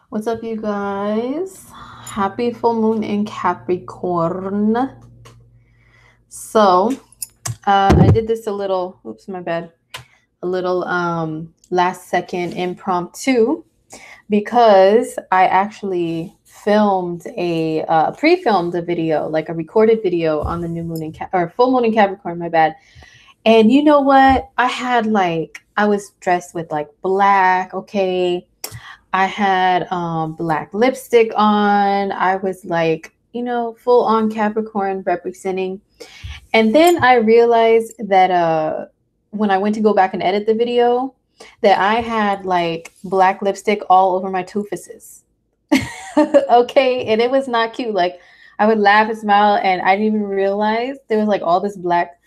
What's up, you guys? Happy full moon in Capricorn. So, I did this a little, oops, my bad, a little last second impromptu because I actually filmed pre-filmed a video, like a recorded video on the new moon or full moon in Capricorn, my bad. And you know what? I was dressed with like black, okay. I had black lipstick on. I was like, full on Capricorn representing. And then I realized that when I went to go back and edit the video, that I had like black lipstick all over my toofuses. Okay, and it was not cute. Like I would laugh and smile, and I didn't even realize there was like all this black.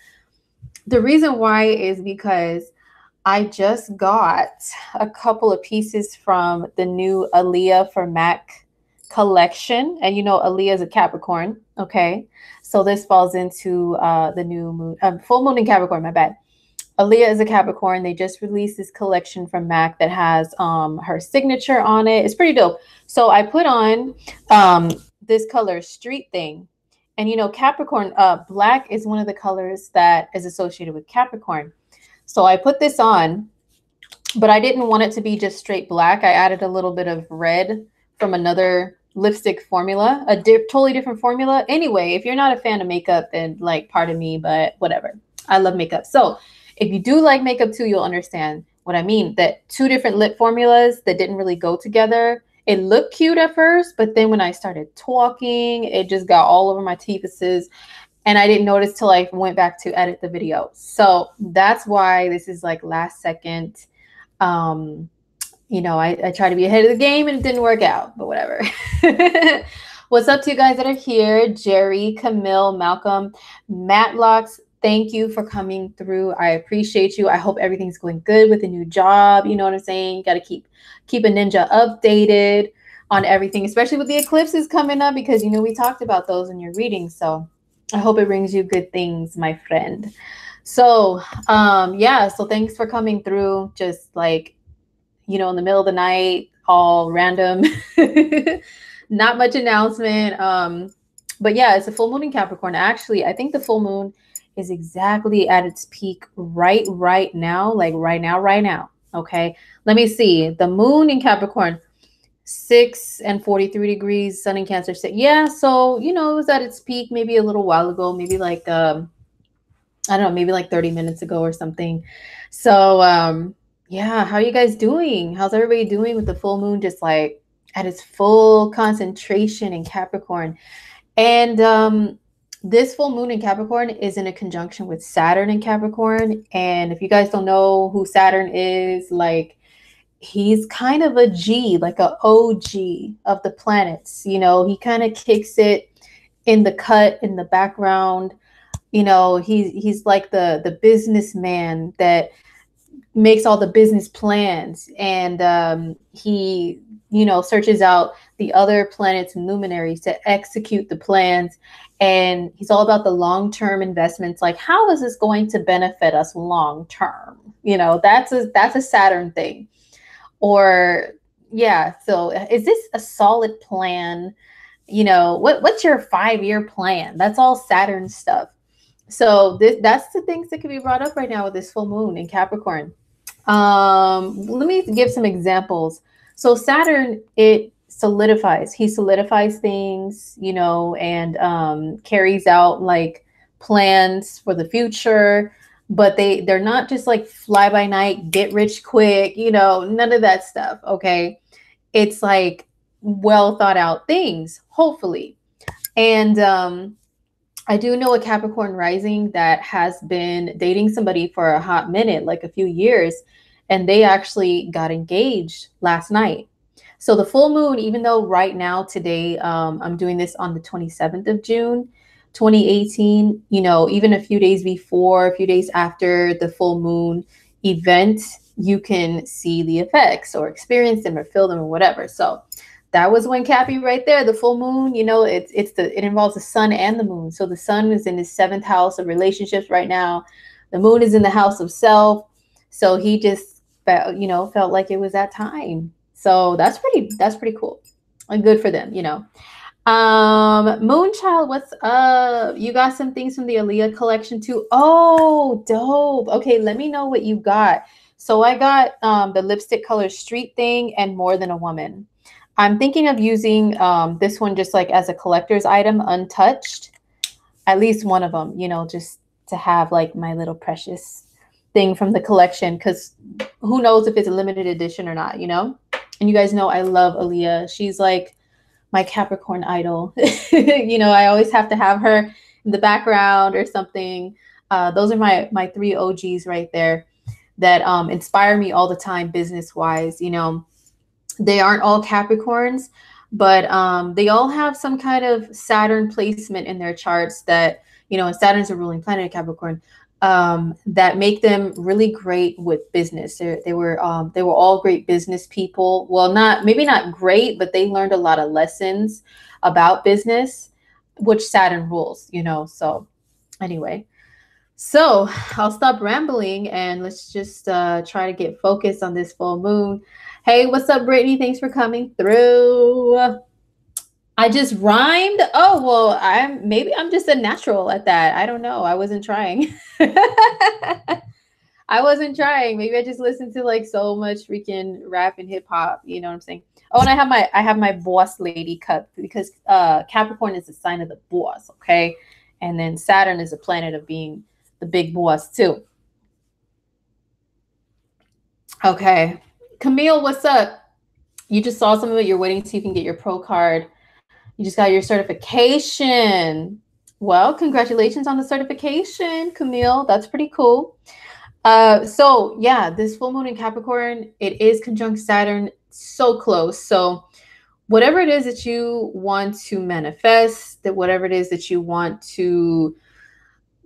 The reason why is because I just got a couple of pieces from the new Aaliyah for Mac collection. And you know, Aaliyah is a Capricorn. Okay. So this falls into the new moon, full moon in Capricorn, my bad. Aaliyah is a Capricorn. They just released this collection from Mac that has her signature on it. It's pretty dope. So I put on this color street thing. And you know, Capricorn, black is one of the colors that is associated with Capricorn. So I put this on, but I didn't want it to be just straight black. I added a little bit of red from another lipstick formula, totally different formula. Anyway, if you're not a fan of makeup, then like, pardon me, but whatever. I love makeup. So if you do like makeup too, you'll understand what I mean. That two different lip formulas that didn't really go together. It looked cute at first, but then when I started talking, it just got all over my teethuses. And I didn't notice till I went back to edit the video. So that's why this is like last second. I try to be ahead of the game and it didn't work out, but whatever. What's up to you guys that are here? Jerry, Camille, Malcolm, Matlocks, thank you for coming through. I appreciate you. I hope everything's going good with the new job. You know what I'm saying? You got to keep a ninja updated on everything, especially with the eclipses coming up, because you know we talked about those in your reading. So I hope it brings you good things, my friend. So, so thanks for coming through. Just like, in the middle of the night, all random, not much announcement. But yeah, it's a full moon in Capricorn. Actually, I think the full moon is exactly at its peak right now, like right now. Okay, let me see. The moon in Capricorn, 6 and 43 degrees, sun in Cancer. Yeah, so it was at its peak maybe a little while ago, maybe like I don't know, maybe like 30 minutes ago or something. So yeah, how are you guys doing? How's everybody doing with the full moon just like at its full concentration in Capricorn? And this full moon in Capricorn is in a conjunction with Saturn in Capricorn. And if you guys don't know who Saturn is, like he's kind of a G, like a OG of the planets. He kind of kicks it in the cut in the background. He's like the businessman that makes all the business plans, and he searches out the other planets and luminaries to execute the plans. And he's all about the long-term investments, like how is this going to benefit us long term. That's a Saturn thing. Or yeah, so is this a solid plan? What's your 5-year plan? That's all Saturn stuff. So that's the things that can be brought up right now with this full moon in Capricorn. Let me give some examples. So Saturn, it solidifies. He solidifies things, and carries out like plans for the future. But they're not just like fly by night, get rich quick, none of that stuff. Okay, it's like well thought out things, hopefully. And I do know a Capricorn rising that has been dating somebody for a hot minute, like a few years, and they actually got engaged last night. So the full moon, even though right now, today, I'm doing this on the 27th of June, 2018, even a few days before, a few days after the full moon event, you can see the effects or experience them or feel them or whatever. So that was when Cappy right there, the full moon, it involves the sun and the moon. So the sun is in his 7th house of relationships right now. The moon is in the house of self. So he just felt like it was that time. So that's pretty cool and good for them, you know. Moonchild, what's up? You got some things from the Aaliyah collection too. Oh, dope. Okay, let me know what you got. So I got the lipstick color street thing and More Than a Woman. I'm thinking of using this one just like as a collector's item, untouched. At least one of them, you know, just to have like my little precious thing from the collection, because who knows if it's a limited edition or not, you know? And you guys know I love Aaliyah. She's like my Capricorn idol. You know, I always have to have her in the background or something. Those are my three OGs right there that inspire me all the time business wise. You know, they aren't all Capricorns, but they all have some kind of Saturn placement in their charts that, you know, and Saturn's a ruling planet of Capricorn, that make them really great with business. They were all great business people. Well, maybe not great, but they learned a lot of lessons about business, which Saturn rules, you know. So anyway, so I'll stop rambling and let's just try to get focused on this full moon. Hey, what's up, Brittany? Thanks for coming through. I just rhymed. Oh, well, I'm just a natural at that. I don't know. I wasn't trying. I wasn't trying. Maybe I just listened to like so much freaking rap and hip hop. You know what I'm saying? Oh, and I have my boss lady cup because Capricorn is a sign of the boss, okay? And then Saturn is a planet of being the big boss too. Okay. Camille, what's up? You just saw some of it. You're waiting so you can get your pro card. You just got your certification. Well, congratulations on the certification, Camille. That's pretty cool. So yeah, this full moon in Capricorn, it is conjunct Saturn, so close. So whatever it is that you want to manifest, that whatever it is that you want to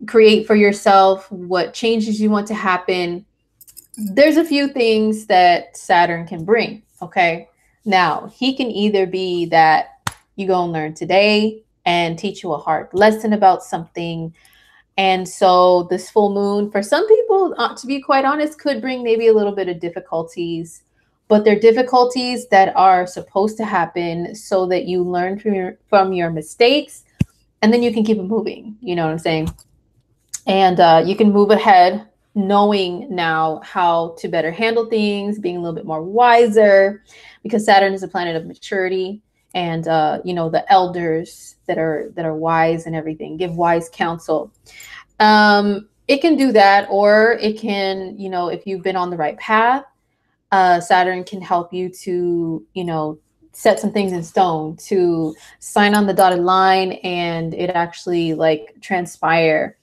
create for yourself, what changes you want to happen, there's a few things that Saturn can bring. Okay. Now he can either be that you go and learn today and teach you a hard lesson about something. And so this full moon, for some people, to be quite honest, could bring maybe a little bit of difficulties, but they're difficulties that are supposed to happen so that you learn from your mistakes and then you can keep it moving. You know what I'm saying? And you can move ahead knowing now how to better handle things, being a little bit more wiser, because Saturn is a planet of maturity. And you know, the elders that are wise and everything give wise counsel. It can do that, or it can, you know, if you've been on the right path, Saturn can help you to, you know, set some things in stone, to sign on the dotted line and it actually like transpire.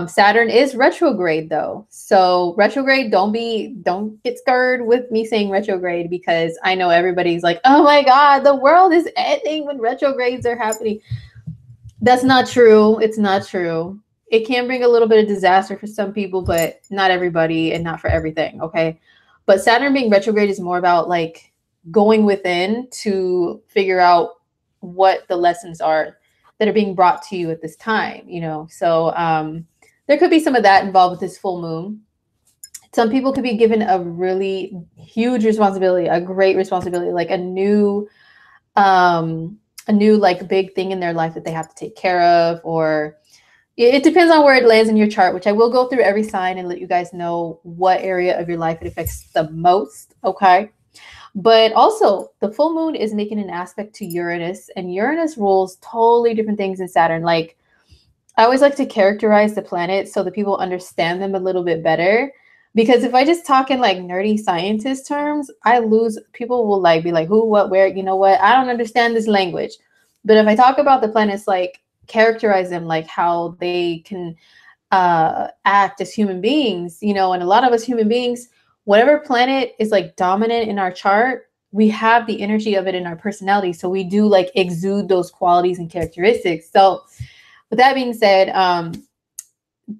Saturn is retrograde though. So retrograde, don't get scared with me saying retrograde, because I know everybody's like, oh my God, the world is ending when retrogrades are happening. That's not true. It's not true. It can bring a little bit of disaster for some people, but not everybody and not for everything. Okay. But Saturn being retrograde is more about like going within to figure out what the lessons are that are being brought to you at this time, you know. So there could be some of that involved with this full moon. Some people could be given a really huge responsibility, a great responsibility, like a new like big thing in their life that they have to take care of, or it depends on where it lands in your chart, which I will go through every sign and let you guys know what area of your life it affects the most. Okay. But also the full moon is making an aspect to Uranus, and Uranus rules totally different things than Saturn. Like I always like to characterize the planets so that people understand them a little bit better. Because if I just talk in like nerdy scientist terms, I lose, people will like be like, who, what, where, you know what? I don't understand this language. But if I talk about the planets, like characterize them, like how they can act as human beings, you know, and a lot of us human beings, whatever planet is like dominant in our chart, we have the energy of it in our personality. So we do like exude those qualities and characteristics. So with that being said,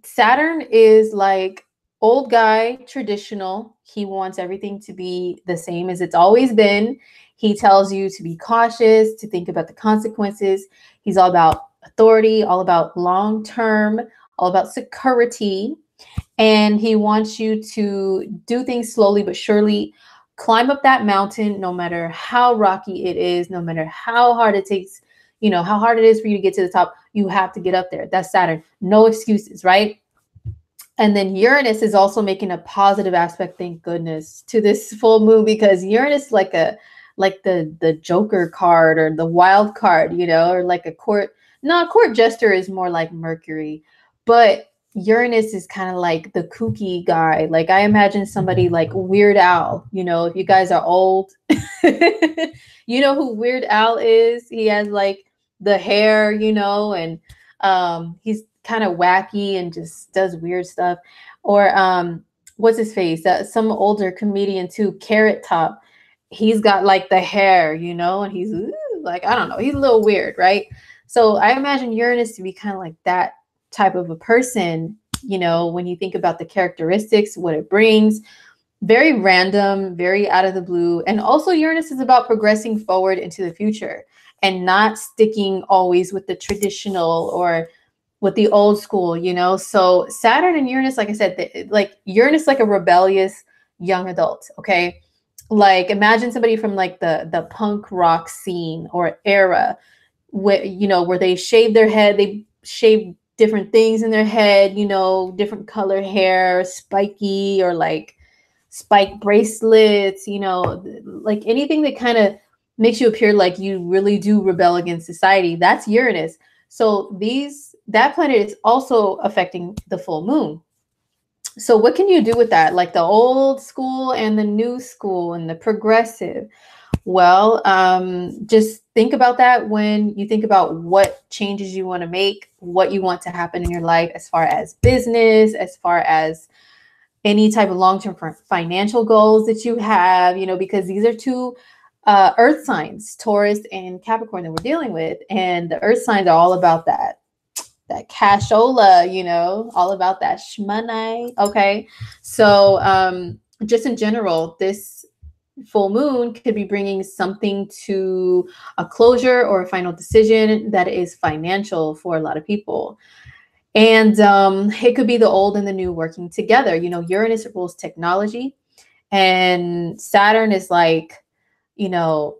Saturn is like old guy, traditional. He wants everything to be the same as it's always been. He tells you to be cautious, to think about the consequences. He's all about authority, all about long-term, all about security. And he wants you to do things slowly but surely, climb up that mountain, no matter how rocky it is, no matter how hard it takes, you know, how hard it is for you to get to the top, you have to get up there. That's Saturn. No excuses, right? And then Uranus is also making a positive aspect, thank goodness, to this full moon, because Uranus is like the Joker card or the wild card, you know, or like a court. No, a court jester is more like Mercury, but Uranus is kind of like the kooky guy. Like I imagine somebody like Weird Al, you know, if you guys are old, you know who Weird Al is. He has like the hair, you know, and he's kind of wacky and just does weird stuff. Or what's his face? Some older comedian too, Carrot Top. He's got like the hair, you know, and he's like, I don't know, he's a little weird, right? So I imagine Uranus to be kind of like that type of a person, you know, when you think about the characteristics, what it brings. Very random, very out of the blue. And also Uranus is about progressing forward into the future and not sticking always with the traditional or with the old school, you know? So Saturn and Uranus, like I said, like Uranus, like a rebellious young adult. Okay. Like imagine somebody from like the punk rock scene or era where, you know, where they shave their head, they shave different things in their head, you know, different color hair, spiky or like spike bracelets, you know, like anything that kind of makes you appear like you really do rebel against society. That's Uranus. So that planet is also affecting the full moon. So what can you do with that? Like the old school and the new school and the progressive. Well, just think about that when you think about what changes you want to make, what you want to happen in your life as far as business, as far as any type of long-term financial goals that you have, you know, because these are two earth signs, Taurus and Capricorn, that we're dealing with. And the earth signs are all about that cashola, you know, all about that shmoney. Okay. So just in general, this full moon could be bringing something to a closure or a final decision that is financial for a lot of people. And it could be the old and the new working together. You know, Uranus rules technology and Saturn is like, you know,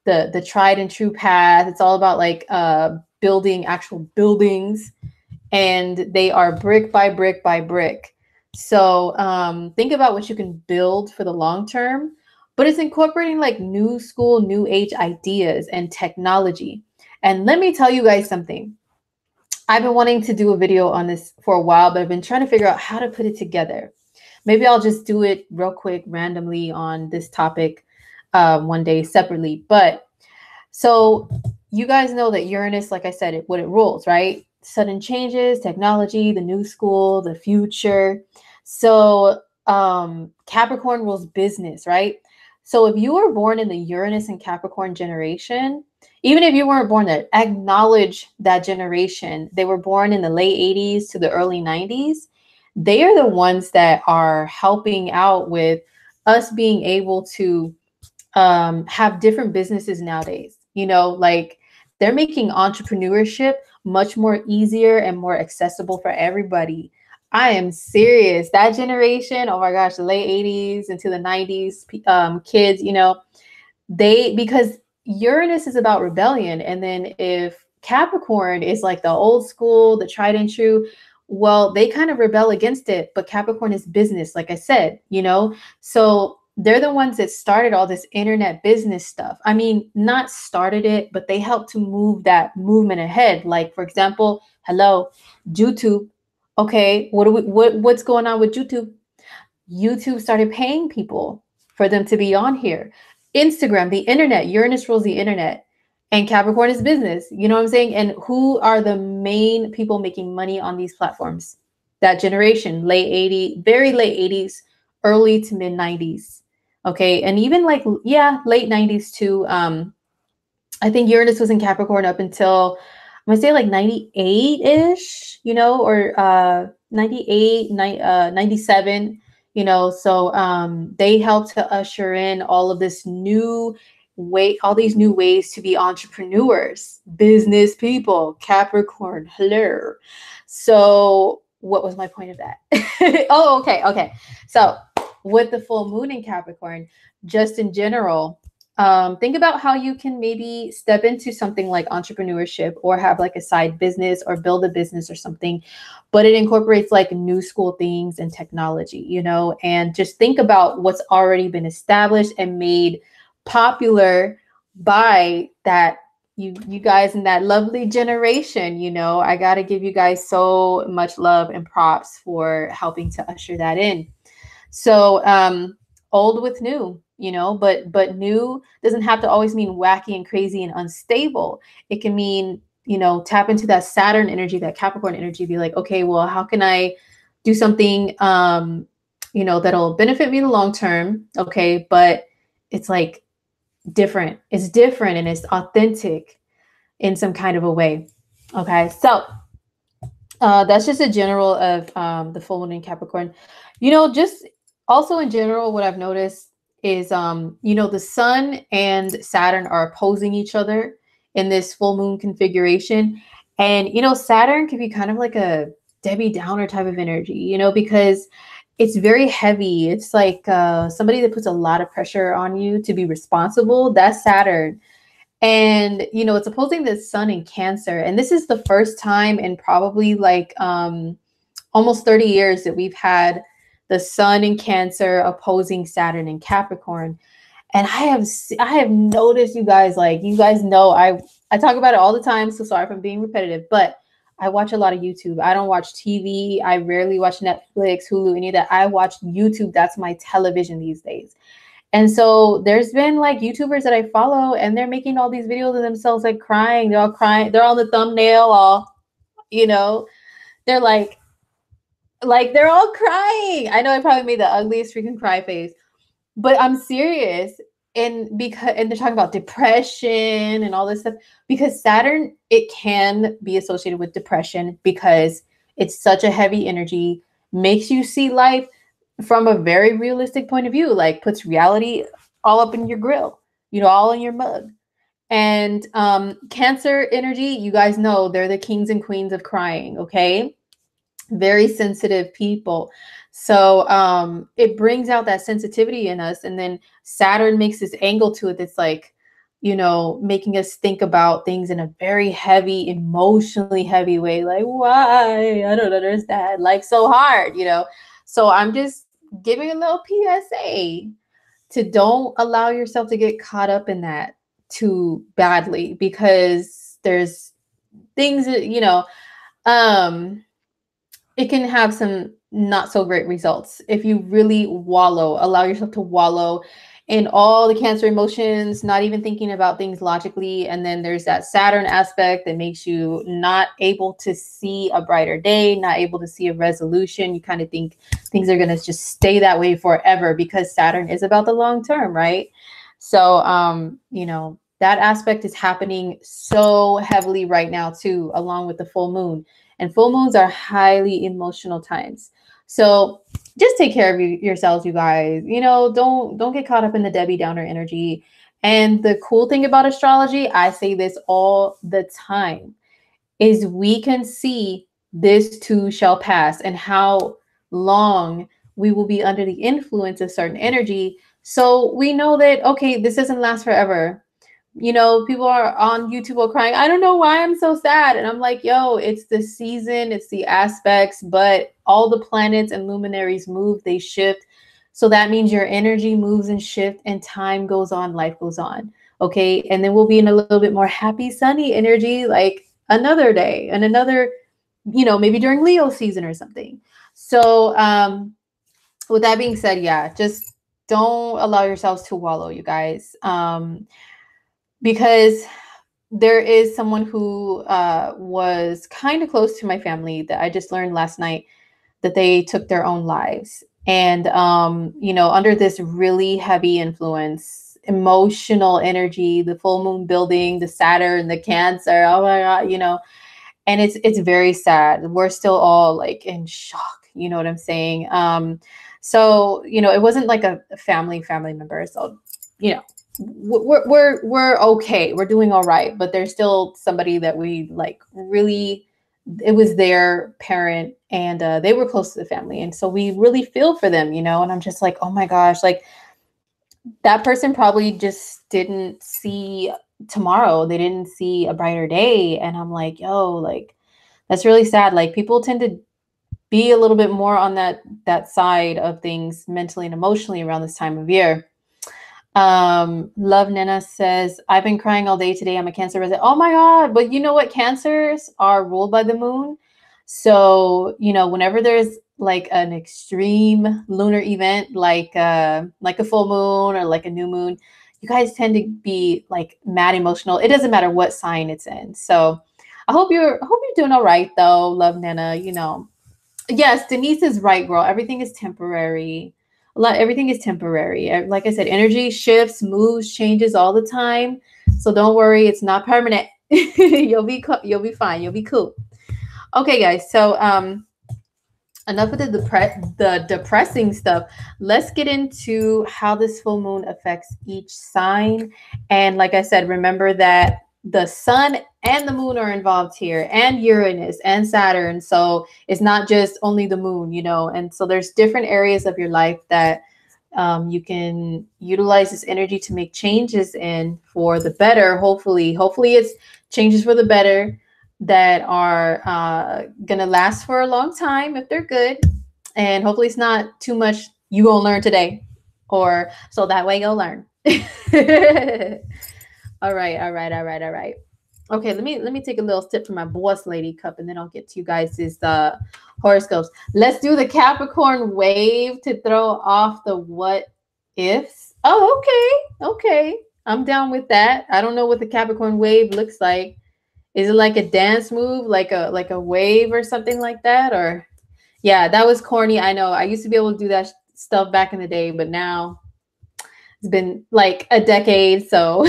the tried and true path. It's all about like building actual buildings, and they are brick by brick by brick. So think about what you can build for the long term, but it's incorporating like new school, new age ideas and technology. And let me tell you guys something. I've been wanting to do a video on this for a while, but I've been trying to figure out how to put it together. Maybe I'll just do it real quick randomly on this topic one day separately. But so you guys know that Uranus, like I said, what it rules, right? Sudden changes, technology, the new school, the future. So Capricorn rules business, right? So if you were born in the Uranus and Capricorn generation, even if you weren't born there, acknowledge that generation. They were born in the late 80s to the early 90s. They are the ones that are helping out with us being able to have different businesses nowadays. You know, like they're making entrepreneurship much more easier and more accessible for everybody. I am serious. That generation, oh my gosh, the late 80s into the 90s kids, you know, because Uranus is about rebellion. And then if Capricorn is like the old school, the tried and true, well, they kind of rebel against it. But Capricorn is business, like I said, you know, so they're the ones that started all this internet business stuff. I mean, not started it, but they helped to move that movement ahead. Like, for example, hello, YouTube. Okay, what's going on with YouTube? YouTube started paying people for them to be on here. Instagram, the internet, Uranus rules the internet, and Capricorn is business. You know what I'm saying? And who are the main people making money on these platforms? That generation, late 80s, very late 80s, early to mid 90s. Okay. And even like, yeah, late 90s too. I think Uranus was in Capricorn up until I'm gonna say like 98-ish, you know, or 98, 97, you know. So they helped to usher in all of this new way, all these new ways to be entrepreneurs, business people, Capricorn, hello. So what was my point of that? Oh, okay. So with the full moon in Capricorn, just in general, think about how you can maybe step into something like entrepreneurship or have like a side business or build a business or something, but it incorporates like new school things and technology, you know, and just think about what's already been established and made popular by that you guys in that lovely generation. You know, I got to give you guys so much love and props for helping to usher that in. So old with new, you know, but new doesn't have to always mean wacky and crazy and unstable. It can mean, you know, tap into that Saturn energy, that Capricorn energy, be like, okay, well, how can I do something you know, that'll benefit me in the long term, okay, but it's like different. It's different and it's authentic in some kind of a way. Okay, so that's just a general of the full moon in Capricorn. You know, just also in general, what I've noticed is, you know, the sun and Saturn are opposing each other in this full moon configuration. And, you know, Saturn can be kind of like a Debbie Downer type of energy, you know, because it's very heavy. It's like somebody that puts a lot of pressure on you to be responsible. That's Saturn. And, you know, it's opposing the sun in Cancer. And this is the first time in probably like almost 30 years that we've had the sun in Cancer opposing Saturn in Capricorn. And I have noticed, you guys, like, you guys know, I talk about it all the time. So sorry if I'm being repetitive, but I watch a lot of YouTube. I don't watch TV. I rarely watch Netflix, Hulu, any of that. I watch YouTube. That's my television these days. And so there's been like YouTubers that I follow and they're making all these videos of themselves like crying. They're all crying. They're on the thumbnail all, you know, they're like they're all crying. I know I probably made the ugliest freaking cry face, but I'm serious. And they're talking about depression and all this stuff, because Saturn, it can be associated with depression because it's such a heavy energy, makes you see life from a very realistic point of view, like puts reality all up in your grill, you know, all in your mug. And Cancer energy, you guys know they're the kings and queens of crying, okay? Very sensitive people. So it brings out that sensitivity in us. And then Saturn makes this angle to it that's like, you know, making us think about things in a very heavy, emotionally heavy way. Like, why? I don't understand. Like, so hard, you know? So I'm just giving a little PSA to don't allow yourself to get caught up in that too badly, because there's things that, you know, it can have some not so great results if you really allow yourself to wallow in all the Cancer emotions, not even thinking about things logically. And then there's that Saturn aspect that makes you not able to see a brighter day, not able to see a resolution. You kind of think things are going to just stay that way forever because Saturn is about the long term, right? So, you know, that aspect is happening so heavily right now too, along with the full moon. And full moons are highly emotional times. So just take care of yourselves, you guys. You know, don't get caught up in the Debbie Downer energy. And the cool thing about astrology, I say this all the time, is we can see this too shall pass and how long we will be under the influence of certain energy. So we know that, okay, this doesn't last forever. You know, people are on YouTube all crying, I don't know why I'm so sad. And I'm like, yo, it's the season, it's the aspects, but all the planets and luminaries move, they shift. So that means your energy moves and shift and time goes on, life goes on. Okay. And then we'll be in a little bit more happy, sunny energy, like another day and another, you know, maybe during Leo season or something. So with that being said, yeah, just don't allow yourselves to wallow, you guys. Because there is someone who was kind of close to my family that I just learned last night that they took their own lives. And, you know, under this really heavy influence, emotional energy, the full moon building, the Saturn, the Cancer, oh my God, you know, and it's very sad. We're still all like in shock. You know what I'm saying? So, you know, it wasn't like a family member. So, you know, we're okay. We're doing all right, but there's still somebody that we like really it was their parent, and they were close to the family. And so we really feel for them, you know, and I'm just like, oh my gosh, like that person probably just didn't see tomorrow. They didn't see a brighter day. And I'm like, yo, like, that's really sad. Like people tend to be a little bit more on that side of things mentally and emotionally around this time of year. Love Nana says, I've been crying all day today. I'm a Cancer resident. Oh my God. But you know what? Cancers are ruled by the moon. So, you know, whenever there's like an extreme lunar event, like a full moon or like a new moon, you guys tend to be like mad emotional. It doesn't matter what sign it's in. So I hope you're doing all right though. Love Nana, you know. Yes, Denise is right, girl. Everything is temporary. Everything is temporary. Like I said, energy shifts, moves, changes all the time. So don't worry, it's not permanent. You'll be fine. You'll be cool. Okay, guys. So enough of the depressing stuff. Let's get into how this full moon affects each sign. And like I said, remember that the sun and the moon are involved here, and Uranus and Saturn. So it's not just only the moon, you know. And so there's different areas of your life that you can utilize this energy to make changes in for the better. Hopefully it's changes for the better that are gonna last for a long time if they're good. And hopefully it's not too much you gonna learn today, or so that way you'll learn. All right. Okay, let me take a little sip from my boss lady cup, and then I'll get to you guys' horoscopes. Let's do the Capricorn wave to throw off the what ifs. Oh, okay. I'm down with that. I don't know what the Capricorn wave looks like. Is it like a dance move, like a wave or something like that? Or yeah, that was corny. I know. I used to be able to do that stuff back in the day, but now it's been like a decade, so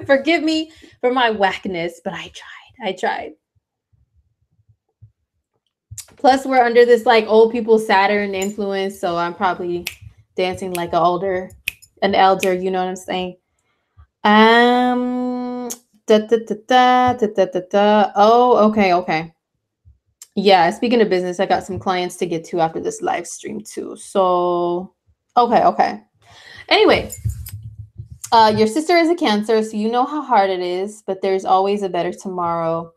forgive me for my whackness, but I tried. Plus, we're under this like old people Saturn influence, so I'm probably dancing like an elder, you know what I'm saying? Oh, okay. Yeah, speaking of business, I got some clients to get to after this live stream too. So, okay. Anyway, your sister is a Cancer, so you know how hard it is, but there's always a better tomorrow.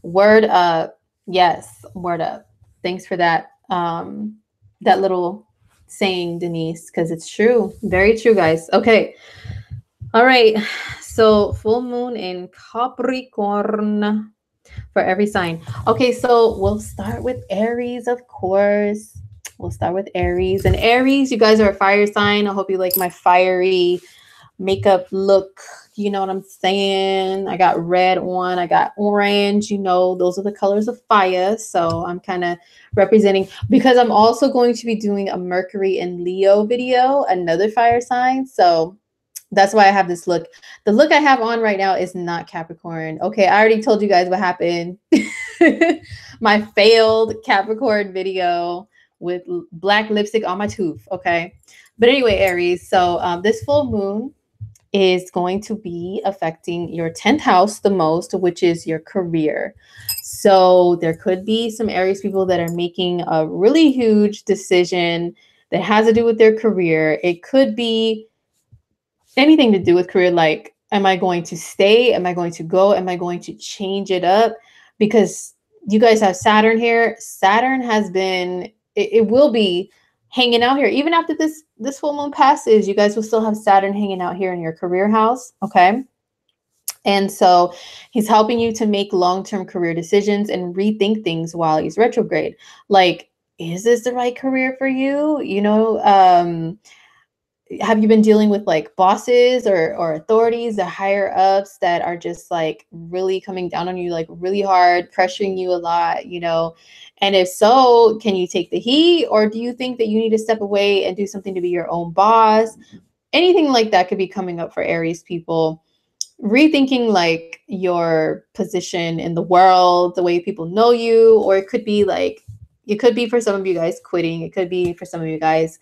Word up. Yes, word up. Thanks for that that little saying, Denise, because it's true. Very true, guys. Okay. All right. So full moon in Capricorn for every sign. Okay, so we'll start with Aries, of course. We'll start with Aries. And Aries, you guys are a fire sign. I hope you like my fiery makeup look. You know what I'm saying? I got red on, I got orange, you know, those are the colors of fire. So I'm kind of representing, because I'm also going to be doing a Mercury and Leo video, another fire sign. So that's why I have this look. The look I have on right now is not Capricorn. Okay, I already told you guys what happened. My failed Capricorn video with black lipstick on my tooth. Okay, but anyway, Aries. So this full moon is going to be affecting your 10th house the most, which is your career. So there could be some Aries people that are making a really huge decision that has to do with their career. It could be anything to do with career, like, am I going to stay? Am I going to go? Am I going to change it up? Because you guys have Saturn here. Saturn has been, it will be hanging out here. Even after this full moon passes, you guys will still have Saturn hanging out here in your career house, okay? And so he's helping you to make long-term career decisions and rethink things while he's retrograde. Like, is this the right career for you? You know, have you been dealing with like bosses or authorities, the higher ups that are just like really coming down on you, like really hard, pressuring you a lot, you know? And if so, can you take the heat, or do you think that you need to step away and do something to be your own boss? Anything like that could be coming up for Aries people. Rethinking like your position in the world, the way people know you, or it could be for some of you guys quitting. It could be for some of you guys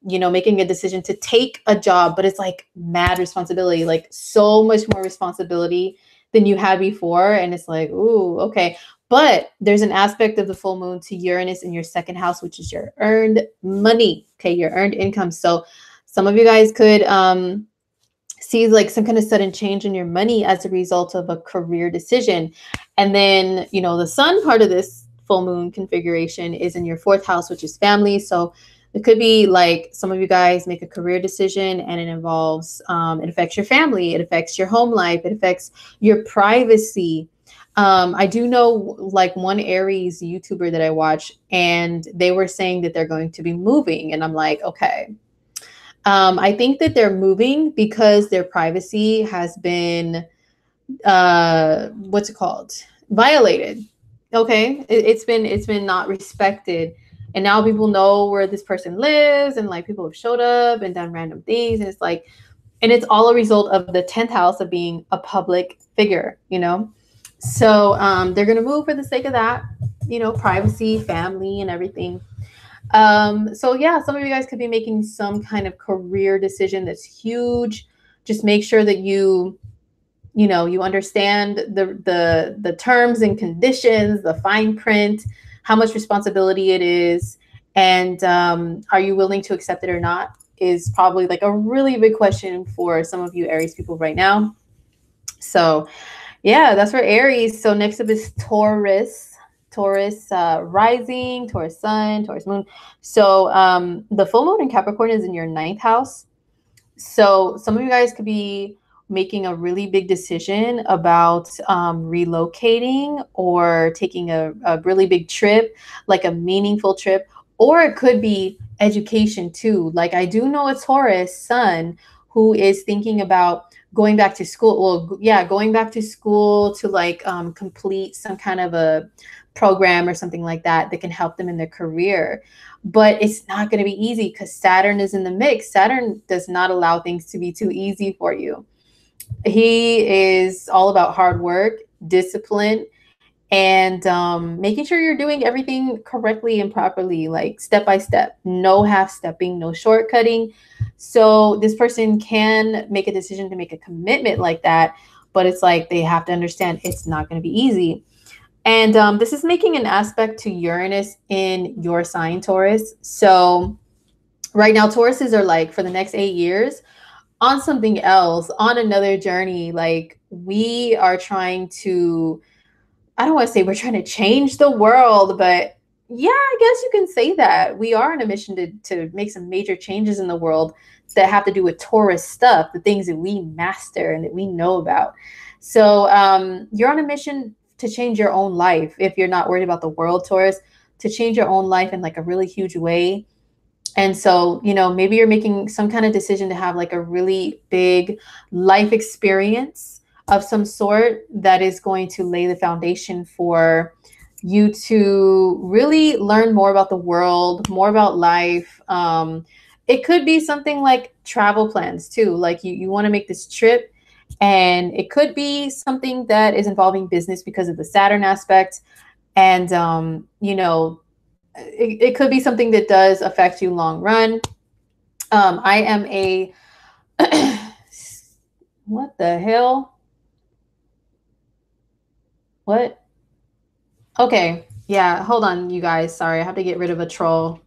you know, making a decision to take a job, but it's like mad responsibility, like so much more responsibility than you had before. And it's like, ooh, okay. But there's an aspect of the full moon to Uranus in your second house, which is your earned money. Okay, your earned income. So some of you guys could see like some kind of sudden change in your money as a result of a career decision. And then, you know, the sun part of this full moon configuration is in your fourth house, which is family. So it could be like some of you guys make a career decision and it involves, it affects your family, it affects your home life, it affects your privacy. I do know like one Aries YouTuber that I watch, and they were saying that they're going to be moving. And I'm like, okay. I think that they're moving because their privacy has been, what's it called? Violated. Okay. It's been not respected. And now people know where this person lives, and like people have showed up and done random things. And it's like, and it's all a result of the 10th house of being a public figure, you know? So they're going to move for the sake of that, you know, privacy, family, and everything. So yeah, some of you guys could be making some kind of career decision that's huge. Just make sure that you know, you understand the terms and conditions, the fine print, how much responsibility it is, and are you willing to accept it or not, is probably like a really big question for some of you Aries people right now. So yeah, that's for Aries. So next up is Taurus. Taurus rising, Taurus sun, Taurus moon. So the full moon in Capricorn is in your 9th house. So some of you guys could be making a really big decision about relocating or taking a really big trip, like a meaningful trip, or it could be education too. Like I do know a Taurus sun who is thinking about going back to school. Well, yeah, going back to school to like complete some kind of a program or something like that that can help them in their career. But it's not going to be easy because Saturn is in the mix. Saturn does not allow things to be too easy for you. He is all about hard work, discipline, and making sure you're doing everything correctly and properly, like step by step, no half stepping, no shortcutting. So this person can make a decision to make a commitment like that, but it's like they have to understand it's not going to be easy. And this is making an aspect to Uranus in your sign, Taurus. So right now, Tauruses are like for the next 8 years on something else, on another journey. Like we are trying to, I don't want to say we're trying to change the world, but yeah, I guess you can say that. We are on a mission to make some major changes in the world that have to do with Taurus stuff, the things that we master and that we know about. So you're on a mission to change your own life. If you're not worried about the world, Taurus, to change your own life in like a really huge way. And so, you know, maybe you're making some kind of decision to have like a really big life experience of some sort that is going to lay the foundation for you to really learn more about the world, more about life. It could be something like travel plans too. Like you want to make this trip, and it could be something that is involving business because of the Saturn aspect. And, you know, it could be something that does affect you long run. I am a, what the hell? What? Okay. Yeah. Hold on, you guys. Sorry. I have to get rid of a troll.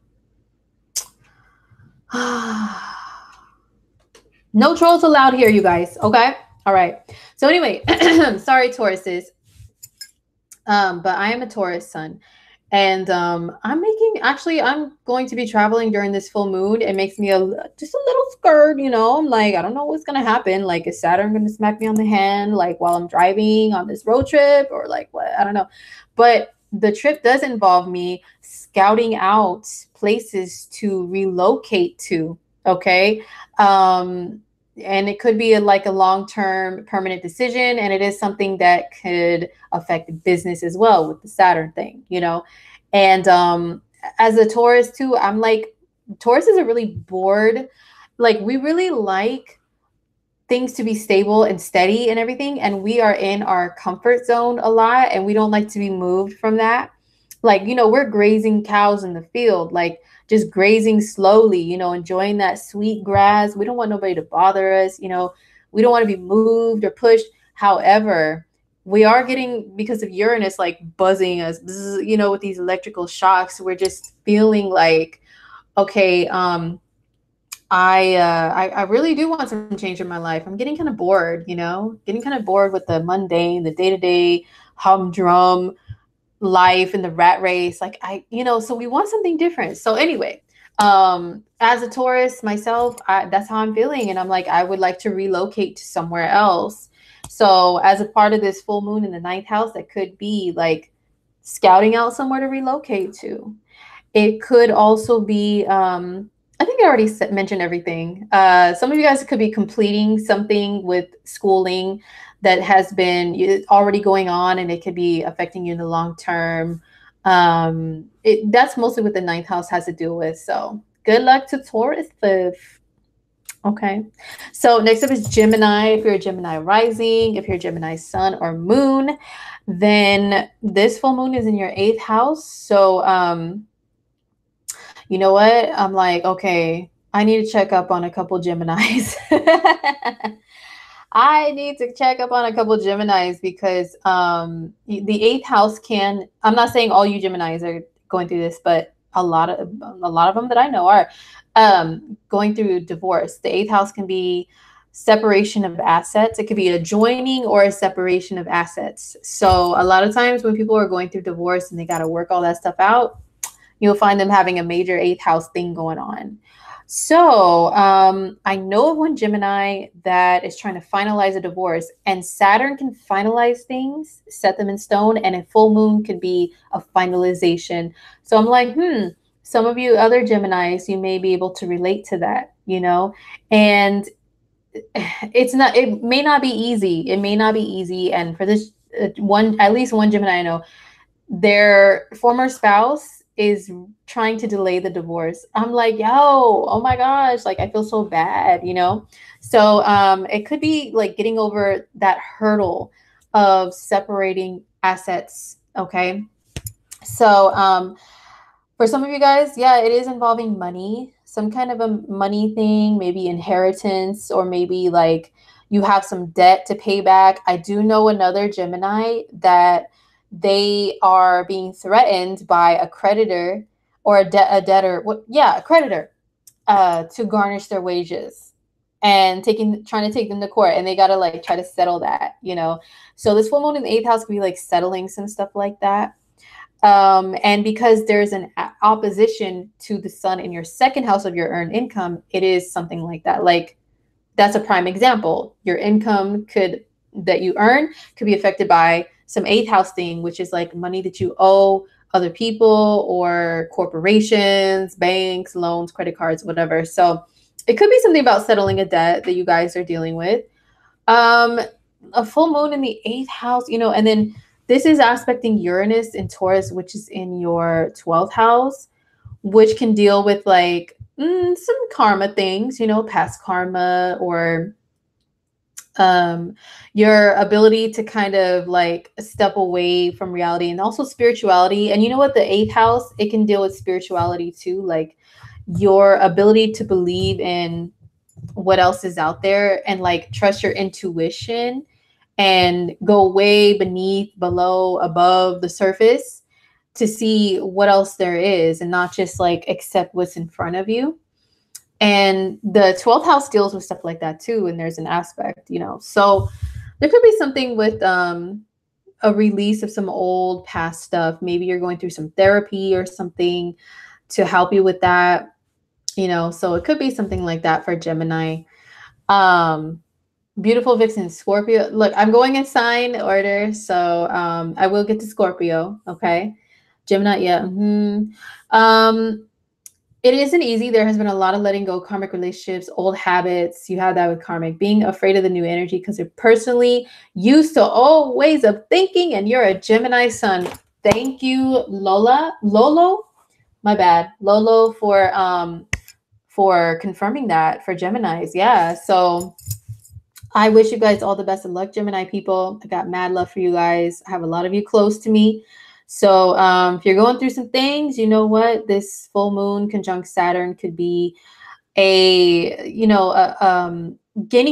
No trolls allowed here, you guys. Okay. All right. So anyway, sorry, Tauruses. But I am a Taurus sun. And I'm going to be traveling during this full moon. It makes me just a little scared, you know. I'm like, I don't know what's going to happen. Like, is Saturn going to smack me on the hand, like while I'm driving on this road trip, or like what? I don't know. But the trip does involve me scouting out places to relocate to. Okay. And it could be like a long-term permanent decision. And it is something that could affect business as well with the Saturn thing, you know? And as a Taurus too, I'm like, Tauruses are really bored. Like we really like things to be stable and steady and everything. And we are in our comfort zone a lot, and we don't like to be moved from that. Like, you know, we're grazing cows in the field, like just grazing slowly, you know, enjoying that sweet grass. We don't want nobody to bother us. You know, we don't want to be moved or pushed. However, we are getting, because of Uranus like buzzing us, you know, with these electrical shocks, we're just feeling like, okay, I really do want some change in my life. I'm getting kind of bored, you know, getting kind of bored with the mundane, the day-to-day humdrum life and the rat race. Like you know, so we want something different. So anyway, as a Taurus myself, that's how I'm feeling. And I'm like, I would like to relocate to somewhere else. So as a part of this full moon in the ninth house, that could be like scouting out somewhere to relocate to. It could also be, I think I already mentioned everything. Some of you guys could be completing something with schooling that has been already going on, and it could be affecting you in the long term. That's mostly what the ninth house has to do with. So good luck to Taurus. Okay. So next up is Gemini. If you're a Gemini rising, if you're a Gemini sun or moon, then this full moon is in your eighth house. So, you know what? I'm like, okay, I need to check up on a couple Geminis. I need to check up on a couple Geminis because the eighth house can, I'm not saying all you Geminis are going through this, but a lot of them that I know are going through divorce. The eighth house can be separation of assets. It could be a joining or a separation of assets. So a lot of times when people are going through divorce and they got to work all that stuff out, you'll find them having a major eighth house thing going on. So I know of one Gemini that is trying to finalize a divorce, and Saturn can finalize things, set them in stone, and a full moon can be a finalization. So I'm like, some of you other Geminis, you may be able to relate to that, you know, and it may not be easy. It may not be easy. And for this at least one Gemini I know, their former spouse is trying to delay the divorce. I'm like, yo, oh my gosh, like I feel so bad, you know? So it could be like getting over that hurdle of separating assets, okay? So for some of you guys, yeah, it is involving money, some kind of a money thing, maybe inheritance, or maybe like you have some debt to pay back. I do know another Gemini that they are being threatened by a creditor or a debtor. A creditor to garnish their wages and trying to take them to court, and they got to like try to settle that, you know. So this full moon in the eighth house could be like settling some stuff like that. And because there's an opposition to the sun in your second house of your earned income, it is something like that. Like that's a prime example. Your income that you earn could be affected by some eighth house thing, which is like money that you owe other people or corporations, banks, loans, credit cards, whatever. So it could be something about settling a debt that you guys are dealing with. A full moon in the eighth house, you know, and then this is aspecting Uranus in Taurus, which is in your 12th house, which can deal with like some karma things, you know, past karma, or your ability to kind of like step away from reality, and also spirituality. And you know what, the eighth house, it can deal with spirituality too, like your ability to believe in what else is out there and like trust your intuition and go way below, above the surface to see what else there is, and not just like accept what's in front of you. And the 12th house deals with stuff like that too. And there's an aspect, you know, so there could be something with a release of some old past stuff. Maybe you're going through some therapy or something to help you with that, you know, so it could be something like that for Gemini. Beautiful Vixen, Scorpio. Look, I'm going in sign order, so I will get to Scorpio. Okay, Gemini, yeah. It isn't easy. There has been a lot of letting go, karmic relationships, old habits. You have that with karmic, being afraid of the new energy because you're personally used to old ways of thinking, and you're a Gemini sun. Thank you, Lolo. My bad, Lolo, for confirming that for Geminis. Yeah, so I wish you guys all the best of luck, Gemini people. I got mad love for you guys. I have a lot of you close to me. So if you're going through some things, you know what? This full moon conjunct Saturn could be gaining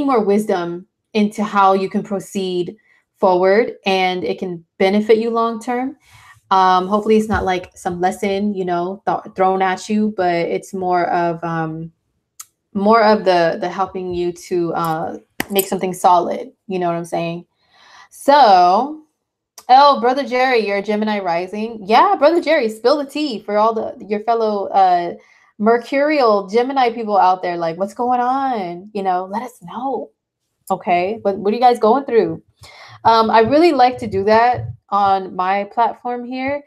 more wisdom into how you can proceed forward and it can benefit you long term. Hopefully it's not like some lesson, you know, thrown at you, but it's more of the helping you to make something solid. You know what I'm saying? So, oh, Brother Jerry, you're a Gemini rising. Yeah, Brother Jerry, spill the tea for all your fellow Mercurial Gemini people out there. Like, what's going on? You know, let us know. Okay, what are you guys going through? I really like to do that on my platform here.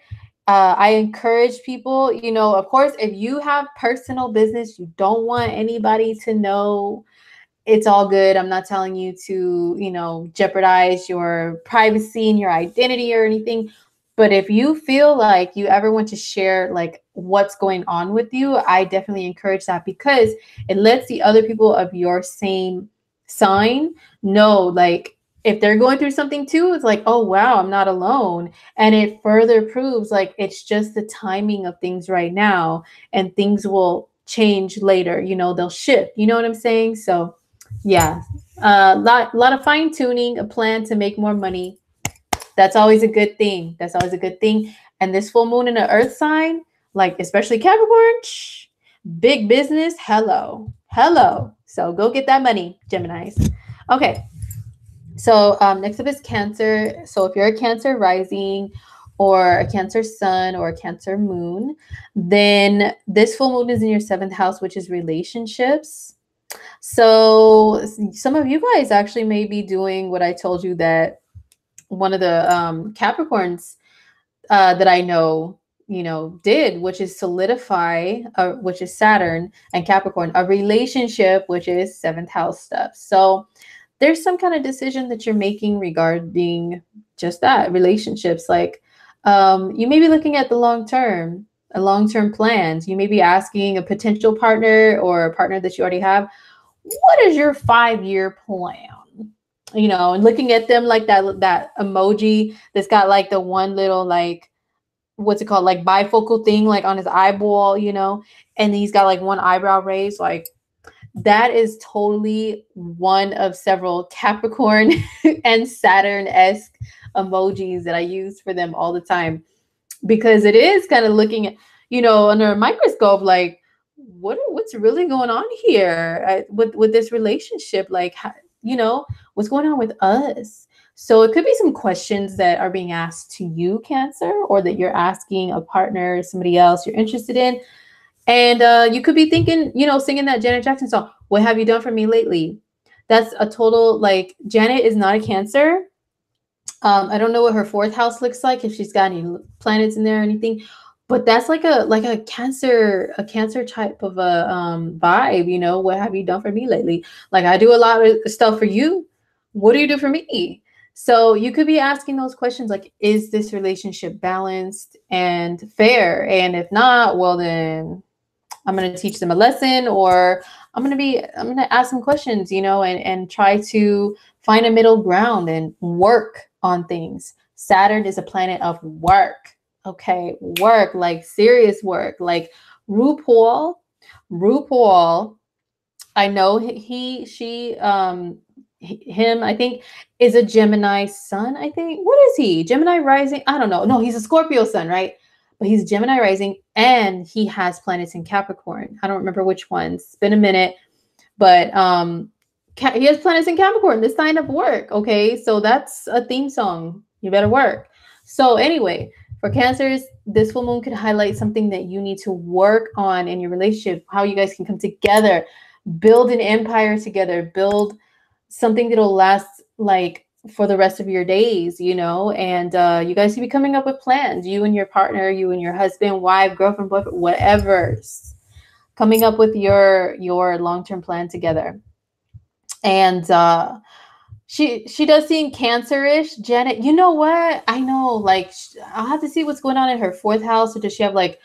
I encourage people, you know, of course, if you have personal business, you don't want anybody to know, it's all good. I'm not telling you to, you know, jeopardize your privacy and your identity or anything. But if you feel like you ever want to share like what's going on with you, I definitely encourage that, because it lets the other people of your same sign know, like, if they're going through something too, it's like, oh, wow, I'm not alone. And it further proves like it's just the timing of things right now, and things will change later. You know, they'll shift. You know what I'm saying? So yeah, lot of fine tuning, a plan to make more money. That's always a good thing. That's always a good thing. And this full moon in the earth sign, like especially Capricorn, big business. Hello, hello. So go get that money, Geminis. Okay. So next up is Cancer. So if you're a Cancer rising or a Cancer sun or a Cancer moon, then this full moon is in your 7th house, which is relationships. So some of you guys actually may be doing what I told you that one of the Capricorns that I know, you know, did, which is solidify, which is Saturn and Capricorn, a relationship, which is 7th house stuff. So there's some kind of decision that you're making regarding just that, relationships. Like you may be looking at the long-term plans. You may be asking a potential partner or a partner that you already have, what is your 5-year plan? You know, and looking at them like that emoji that's got like the one little, like, what's it called? Like bifocal thing, like on his eyeball, you know, and he's got like one eyebrow raised. Like, that is totally one of several Capricorn and Saturn-esque emojis that I use for them all the time, because it is kind of looking at, you know, under a microscope, like, what's really going on here with this relationship? Like, you know, what's going on with us? So it could be some questions that are being asked to you, Cancer, or that you're asking a partner, somebody else you're interested in. And you could be thinking, you know, singing that Janet Jackson song, "What Have You Done For Me Lately?" That's a total, like, Janet is not a Cancer. I don't know what her 4th house looks like, if she's got any planets in there or anything, but that's like a Cancer type of a vibe, you know. What have you done for me lately? Like, I do a lot of stuff for you. What do you do for me? So you could be asking those questions, like, is this relationship balanced and fair? And if not, well, then I'm going to teach them a lesson, or I'm going to ask some questions, you know, and try to find a middle ground and work on things. Saturn is a planet of work. Okay. Work, like serious work, like RuPaul, I know him, I think, is a Gemini sun. I think, what is he? Gemini rising? I don't know. No, he's a Scorpio sun, right? But he's Gemini rising, and he has planets in Capricorn. I don't remember which ones. It's been a minute, but he has planets in Capricorn, the sign of work. Okay, so that's a theme song. You better work. So anyway, for Cancers, this full moon could highlight something that you need to work on in your relationship, how you guys can come together, build an empire together, build something that'll last like for the rest of your days, you know. And you guys can be coming up with plans, you and your partner, you and your husband, wife, girlfriend, boyfriend, whatever's, coming up with your long-term plan together. And she does seem Cancerish, Janet. You know what? I know, like, I'll have to see what's going on in her 4th house. Or does she have like,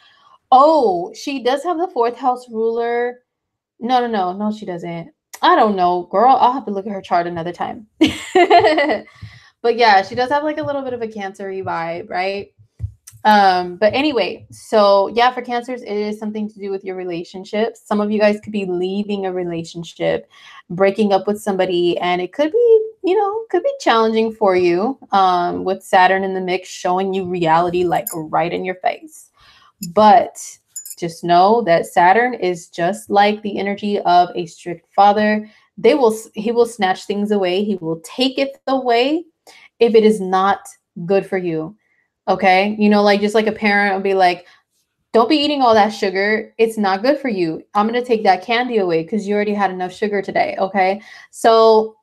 oh, she does have the 4th house ruler. No, she doesn't. I don't know, girl. I'll have to look at her chart another time. But yeah, she does have like a little bit of a Cancer-y vibe, right? But anyway, so yeah, for Cancers, it is something to do with your relationships. Some of you guys could be leaving a relationship, breaking up with somebody, and it could be you know, could be challenging for you with Saturn in the mix, showing you reality like right in your face. But just know that Saturn is just like the energy of a strict father. He will snatch things away. He will take it away if it is not good for you. Okay? You know, like just like a parent will be like, don't be eating all that sugar. It's not good for you. I'm going to take that candy away because you already had enough sugar today. Okay? So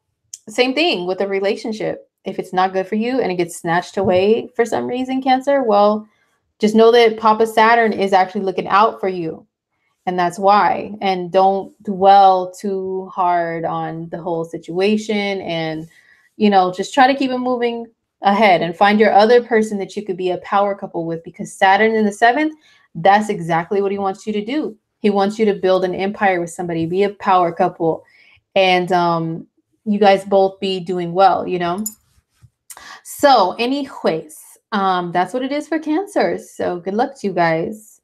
same thing with a relationship. If it's not good for you and it gets snatched away for some reason, Cancer, well, just know that Papa Saturn is actually looking out for you. And that's why. And don't dwell too hard on the whole situation. And, you know, just try to keep it moving ahead and find your other person that you could be a power couple with, because Saturn in the seventh, that's exactly what he wants you to do. He wants you to build an empire with somebody, be a power couple. And you guys both be doing well, you know? So anyways, that's what it is for Cancer. So good luck to you guys.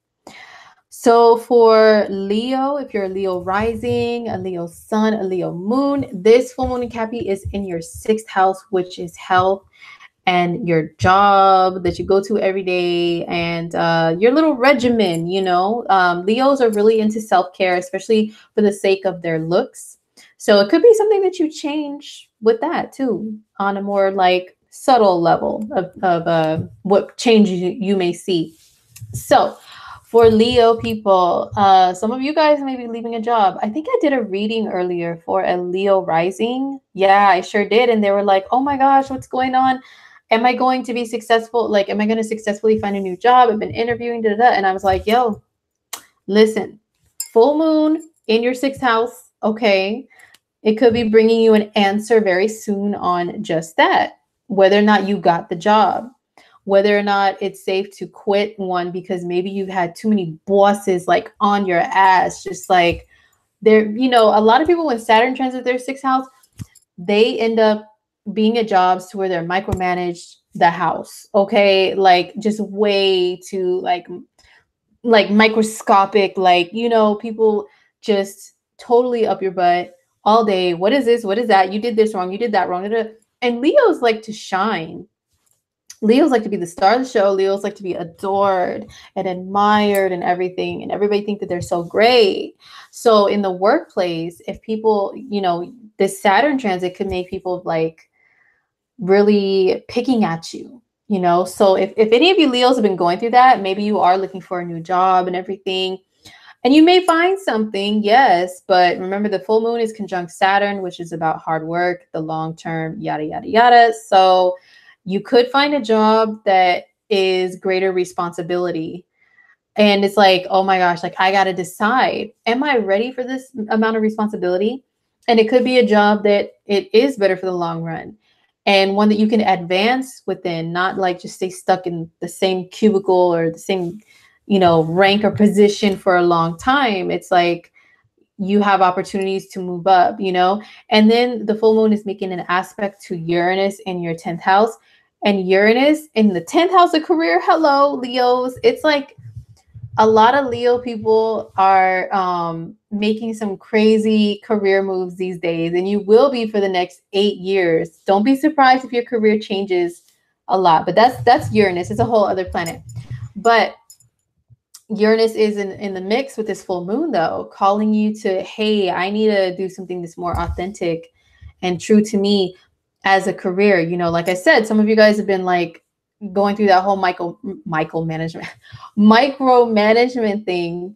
So for Leo, if you're a Leo rising, a Leo sun, a Leo moon, this full moon in Cappy is in your 6th house, which is health and your job that you go to every day and your little regimen, you know. Leos are really into self-care, especially for the sake of their looks. So it could be something that you change with that too, on a more like subtle level of what change you may see. So for Leo people, some of you guys may be leaving a job. I think I did a reading earlier for a Leo rising. Yeah, I sure did. And they were like, oh my gosh, what's going on? Am I going to be successful? Like, am I going to successfully find a new job? I've been interviewing, da, da, da. And I was like, yo, listen, full moon in your 6th house. Okay. It could be bringing you an answer very soon on just that, whether or not you got the job, whether or not it's safe to quit one because maybe you've had too many bosses like on your ass, just like they're, you know, a lot of people when Saturn transits their 6th house, they end up being at jobs to where they're micromanaged the house. Okay. Like just way too like microscopic, like, you know, people just totally up your butt all day. What is this? What is that? You did this wrong. You did that wrong. And Leos like to shine. Leos like to be the star of the show. Leos like to be adored and admired and everything. And everybody think that they're so great. So in the workplace, if people, you know, this Saturn transit could make people like really picking at you, you know? So if any of you Leos have been going through that, maybe you are looking for a new job and everything. And you may find something, yes, but remember the full moon is conjunct Saturn, which is about hard work, the long term, yada, yada, yada. So you could find a job that is greater responsibility. And it's like, oh my gosh, like I got to decide, am I ready for this amount of responsibility? And it could be a job that it is better for the long run and one that you can advance within, not like just stay stuck in the same cubicle or the same, you know, rank or position for a long time. It's like you have opportunities to move up, you know. And then the full moon is making an aspect to Uranus in your 10th house. And Uranus in the 10th house of career, hello, Leos. It's like a lot of Leo people are making some crazy career moves these days, and you will be for the next 8 years. Don't be surprised if your career changes a lot, but that's Uranus. It's a whole other planet. But Uranus is in the mix with this full moon, though, calling you to, hey, I need to do something that's more authentic and true to me as a career. You know, like I said, some of you guys have been like going through that whole micromanagement thing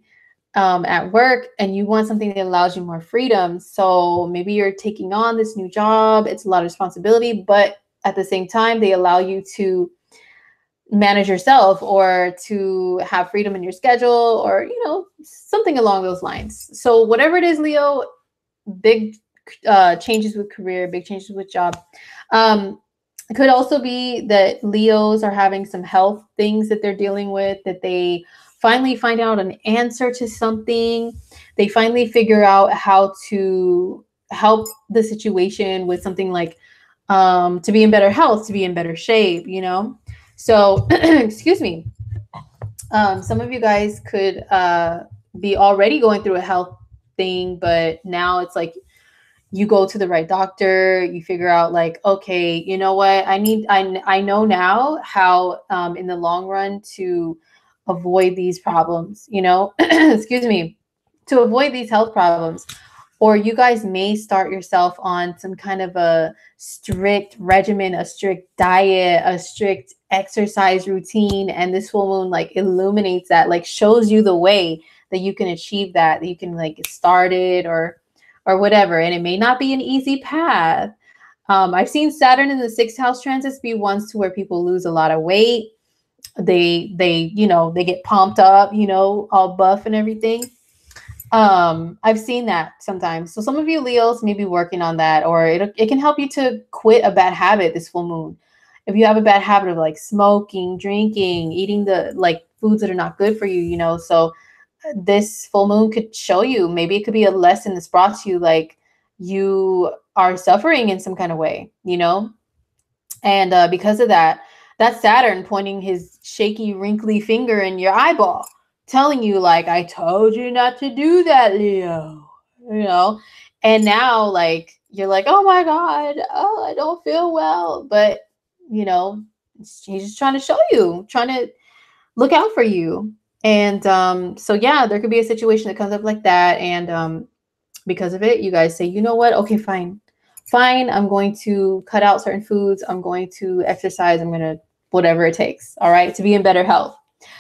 at work, and you want something that allows you more freedom. So maybe you're taking on this new job. It's a lot of responsibility, but at the same time, they allow you to manage yourself or to have freedom in your schedule or, you know, something along those lines. So whatever it is, Leo, big changes with career, big changes with job. It could also be that Leos are having some health things that they're dealing with, that they finally find out an answer to something. They finally figure out how to help the situation with something like to be in better health, to be in better shape, you know? So, excuse me. Some of you guys could be already going through a health thing, but now it's like you go to the right doctor, you figure out like, okay, you know what, I know now how in the long run to avoid these problems, you know, excuse me, to avoid these health problems. Or you guys may start yourself on some kind of a strict regimen, a strict diet, a strict exercise routine. And this full moon like illuminates that, like shows you the way that you can achieve that you can like get started or whatever. And it may not be an easy path. I've seen Saturn in the sixth house transits be ones to where people lose a lot of weight. They, you know, they get pumped up, you know, all buff and everything. I've seen that sometimes. So some of you Leos may be working on that, or it can help you to quit a bad habit this full moon. If you have a bad habit of like smoking, drinking, eating the like foods that are not good for you, you know, so this full moon could show you, maybe it could be a lesson that's brought to you, like you are suffering in some kind of way, you know, and because of that, that's Saturn pointing his shaky, wrinkly finger in your eyeball, telling you, like, I told you not to do that, Leo. You know? And now, like, you're like, oh my God, oh, I don't feel well. But, you know, he's just trying to show you, trying to look out for you. And so, yeah, there could be a situation that comes up like that. And because of it, you guys say, you know what? Okay, fine. Fine, I'm going to cut out certain foods. I'm going to exercise. I'm going to whatever it takes, all right, to be in better health.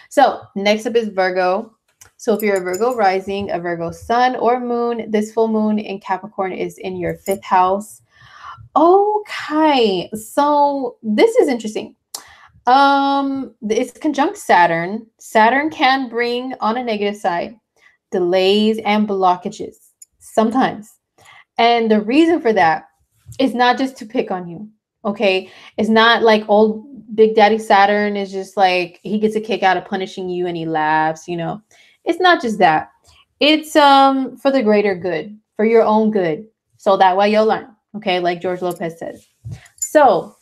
So next up is Virgo. So if you're a Virgo rising, a Virgo sun or moon, this full moon in Capricorn is in your fifth house. Okay, so this is interesting. It's conjunct Saturn. Saturn can bring, on a negative side, delays and blockages sometimes. And the reason for that is not just to pick on you. Okay. It's not like old Big Daddy Saturn is just like he gets a kick out of punishing you and he laughs, you know. It's not just that. It's for the greater good, for your own good. So that way you'll learn. Okay, like George Lopez says. So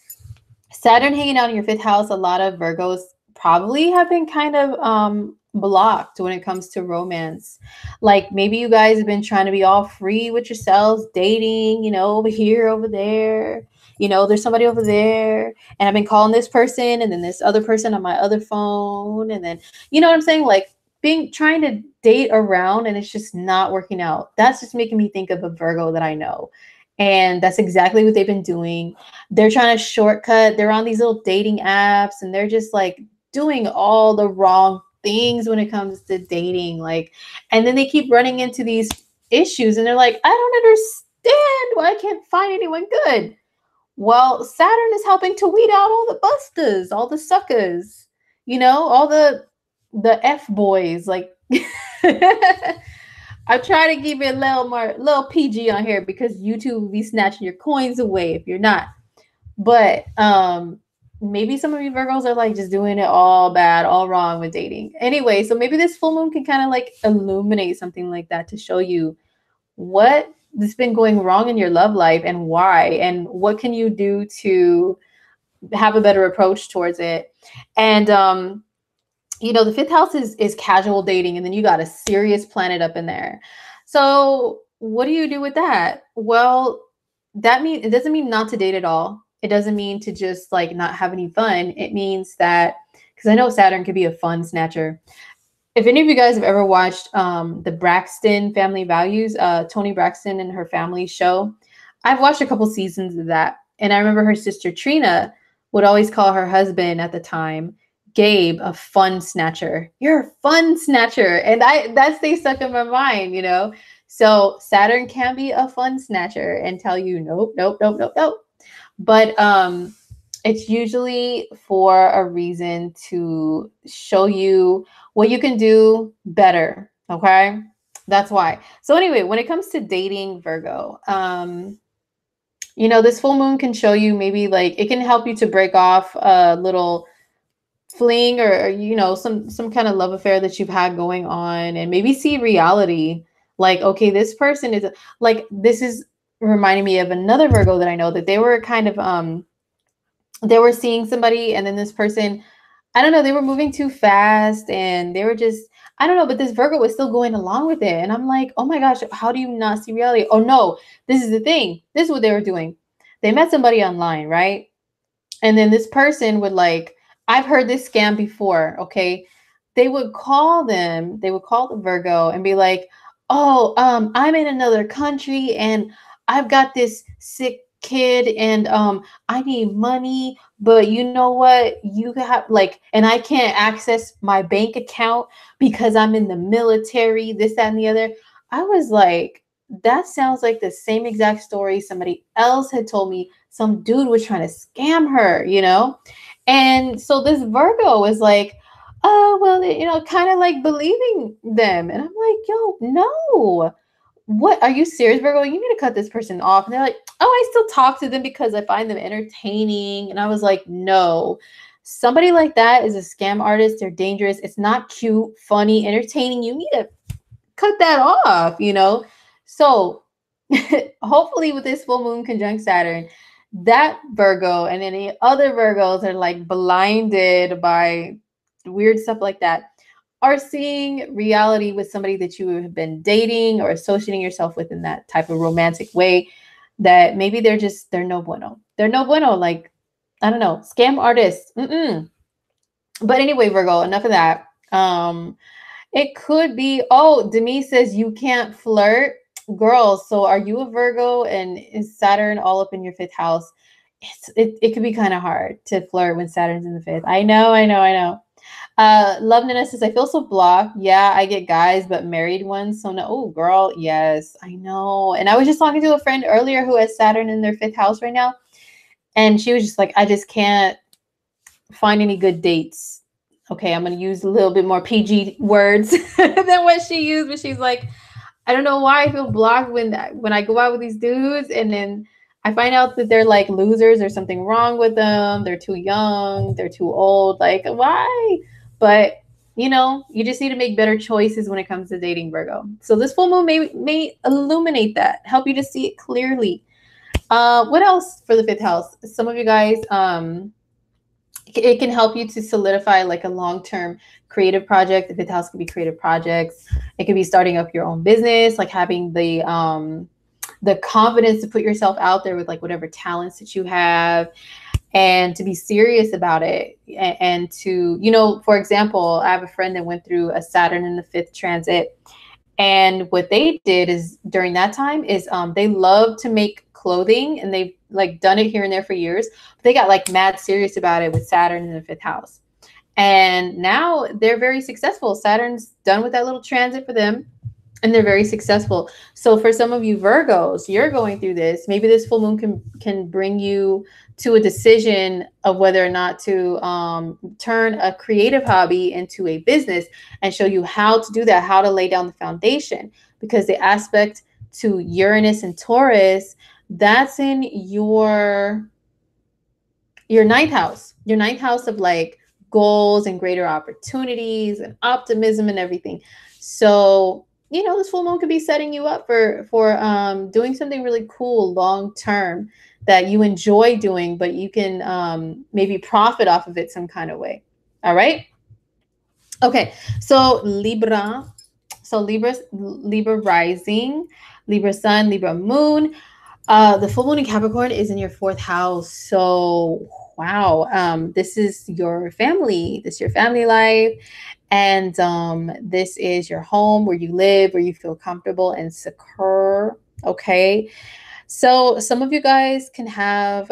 Saturn hanging out in your fifth house, a lot of Virgos probably have been kind of blocked when it comes to romance. Like maybe you guys have been trying to be all free with yourselves, dating, you know, over here, over there. You know, there's somebody over there, and I've been calling this person and then this other person on my other phone. And then, you know what I'm saying? Like trying to date around and it's just not working out. That's just making me think of a Virgo that I know. And that's exactly what they've been doing. They're trying to shortcut. They're on these little dating apps and they're just like doing all the wrong things when it comes to dating. Like, and then they keep running into these issues and they're like, I don't understand why I can't find anyone good. Well, Saturn is helping to weed out all the busters, all the suckers, you know, all the F boys. Like, I try to keep it a little PG on here because YouTube will be snatching your coins away if you're not. But maybe some of you Virgos are like just doing it all bad, all wrong with dating. Anyway, so maybe this full moon can kind of like illuminate something like that to show you what has been going wrong in your love life and why, and what can you do to have a better approach towards it. And you know, the fifth house is casual dating, and then you got a serious planet up in there. So what do you do with that? Well, it doesn't mean not to date at all. It doesn't mean to just like not have any fun. It means that, because I know Saturn could be a fun snatcher. If any of you guys have ever watched the Braxton Family Values, Toni Braxton and her family show, I've watched a couple seasons of that. And I remember her sister Trina would always call her husband at the time, Gabe, a fun snatcher. You're a fun snatcher. And that stays stuck in my mind, you know. So Saturn can be a fun snatcher and tell you, nope, nope, nope, nope, nope. But it's usually for a reason to show you what you can do better. Okay. That's why. So anyway, when it comes to dating, Virgo, you know, this full moon can show you maybe like it can help you to break off a little fling or you know, some kind of love affair that you've had going on, and maybe see reality. Like, okay, this person is like, this is reminding me of another Virgo that I know, that they were kind of they were seeing somebody, and then this person, I don't know, they were moving too fast, and they were just, I don't know, but this Virgo was still going along with it. And I'm like, oh my gosh, how do you not see reality? Oh no, this is the thing. This is what they were doing. They met somebody online, right? And then this person would like, I've heard this scam before, okay? They would call the Virgo and be like, oh, I'm in another country and I've got this sick kid and I need money, but you know what? You have like, and I can't access my bank account because I'm in the military, this, that, and the other. I was like, that sounds like the same exact story somebody else had told me. Some dude was trying to scam her, you know? And so this Virgo is like, oh, well, you know, kind of like believing them. And I'm like, yo, no. What are you serious, Virgo? You need to cut this person off. And they're like, oh, I still talk to them because I find them entertaining. And I was like, no. Somebody like that is a scam artist. They're dangerous. It's not cute, funny, entertaining. You need to cut that off, you know? So hopefully with this full moon conjunct Saturn, that Virgo and any other Virgos are like blinded by weird stuff like that are seeing reality with somebody that you have been dating or associating yourself with in that type of romantic way, that maybe they're no bueno. They're no bueno. Like, I don't know, scam artists. But anyway, Virgo, enough of that. It could be, oh, Denise says you can't flirt. Girls, so are you a Virgo and is Saturn all up in your fifth house? It could be kind of hard to flirt when Saturn's in the fifth. I know. Love Nina says, I feel so blocked. Yeah, I get guys, but married ones. So no, oh girl, yes, I know. And I was just talking to a friend earlier who has Saturn in their fifth house right now. And she was just like, I just can't find any good dates. Okay, I'm gonna use a little bit more PG words than what she used, but she's like, I don't know why I feel blocked when I go out with these dudes and then I find out that they're like losers. There's something wrong with them. They're too young. They're too old. Like, why? But, you know, you just need to make better choices when it comes to dating, Virgo. So this full moon may illuminate that, help you to see it clearly. What else for the fifth house? Some of you guys, it can help you to solidify like a long-term creative project. The fifth house could be creative projects. It could be starting up your own business, like having the confidence to put yourself out there with like whatever talents that you have and to be serious about it. And to, you know, for example, I have a friend that went through a Saturn in the fifth transit. And what they did is during that time is they love to make clothing and they've like done it here and there for years. But they got like mad serious about it with Saturn in the fifth house. And now they're very successful. Saturn's done with that little transit for them and they're very successful. So for some of you Virgos, you're going through this. Maybe this full moon can bring you to a decision of whether or not to turn a creative hobby into a business and show you how to do that, how to lay down the foundation. Because the aspect to Uranus and Taurus, that's in your ninth house. Your ninth house of like goals and greater opportunities and optimism and everything. So, you know, this full moon could be setting you up for doing something really cool long term that you enjoy doing, but you can maybe profit off of it some kind of way. All right. Okay. So Libra. So Libra rising, Libra sun, Libra moon. The full moon in Capricorn is in your fourth house. So wow, this is your family. This is your family life. And this is your home where you live, where you feel comfortable and secure. Okay. So some of you guys can have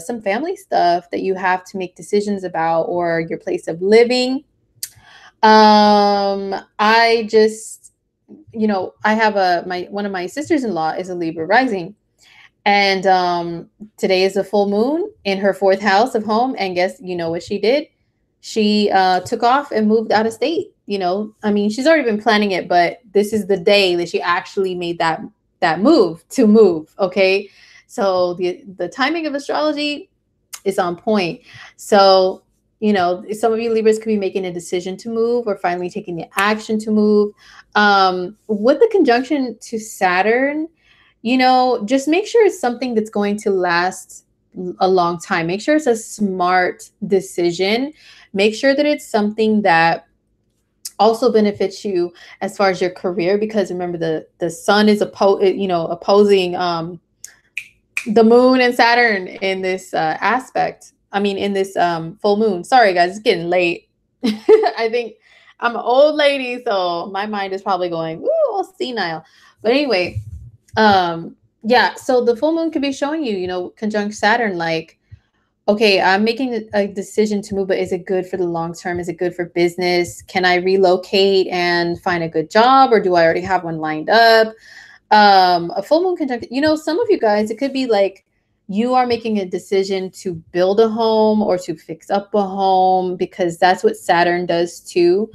some family stuff that you have to make decisions about, or your place of living. I just, you know, I have one of my sisters-in-law is a Libra rising. And today is a full moon in her fourth house of home. And guess, you know what she did? She took off and moved out of state. You know, I mean, she's already been planning it, but this is the day that she actually made that move. Okay. So the timing of astrology is on point. So, you know, some of you Libras could be making a decision to move or finally taking the action to move. With the conjunction to Saturn, you know, just make sure it's something that's going to last a long time. Make sure it's a smart decision. Make sure that it's something that also benefits you as far as your career, because remember the sun is opposing the moon and Saturn in this aspect. I mean, in this full moon. Sorry, guys, it's getting late. I think I'm an old lady, so my mind is probably going, ooh, all senile. But anyway, yeah, so the full moon could be showing you, conjunct Saturn, like, okay, I'm making a decision to move, but is it good for the long term? Is it good for business? Can I relocate and find a good job, or do I already have one lined up? A full moon conjunct, some of you guys, it could be like you are making a decision to build a home or to fix up a home, because that's what Saturn does too.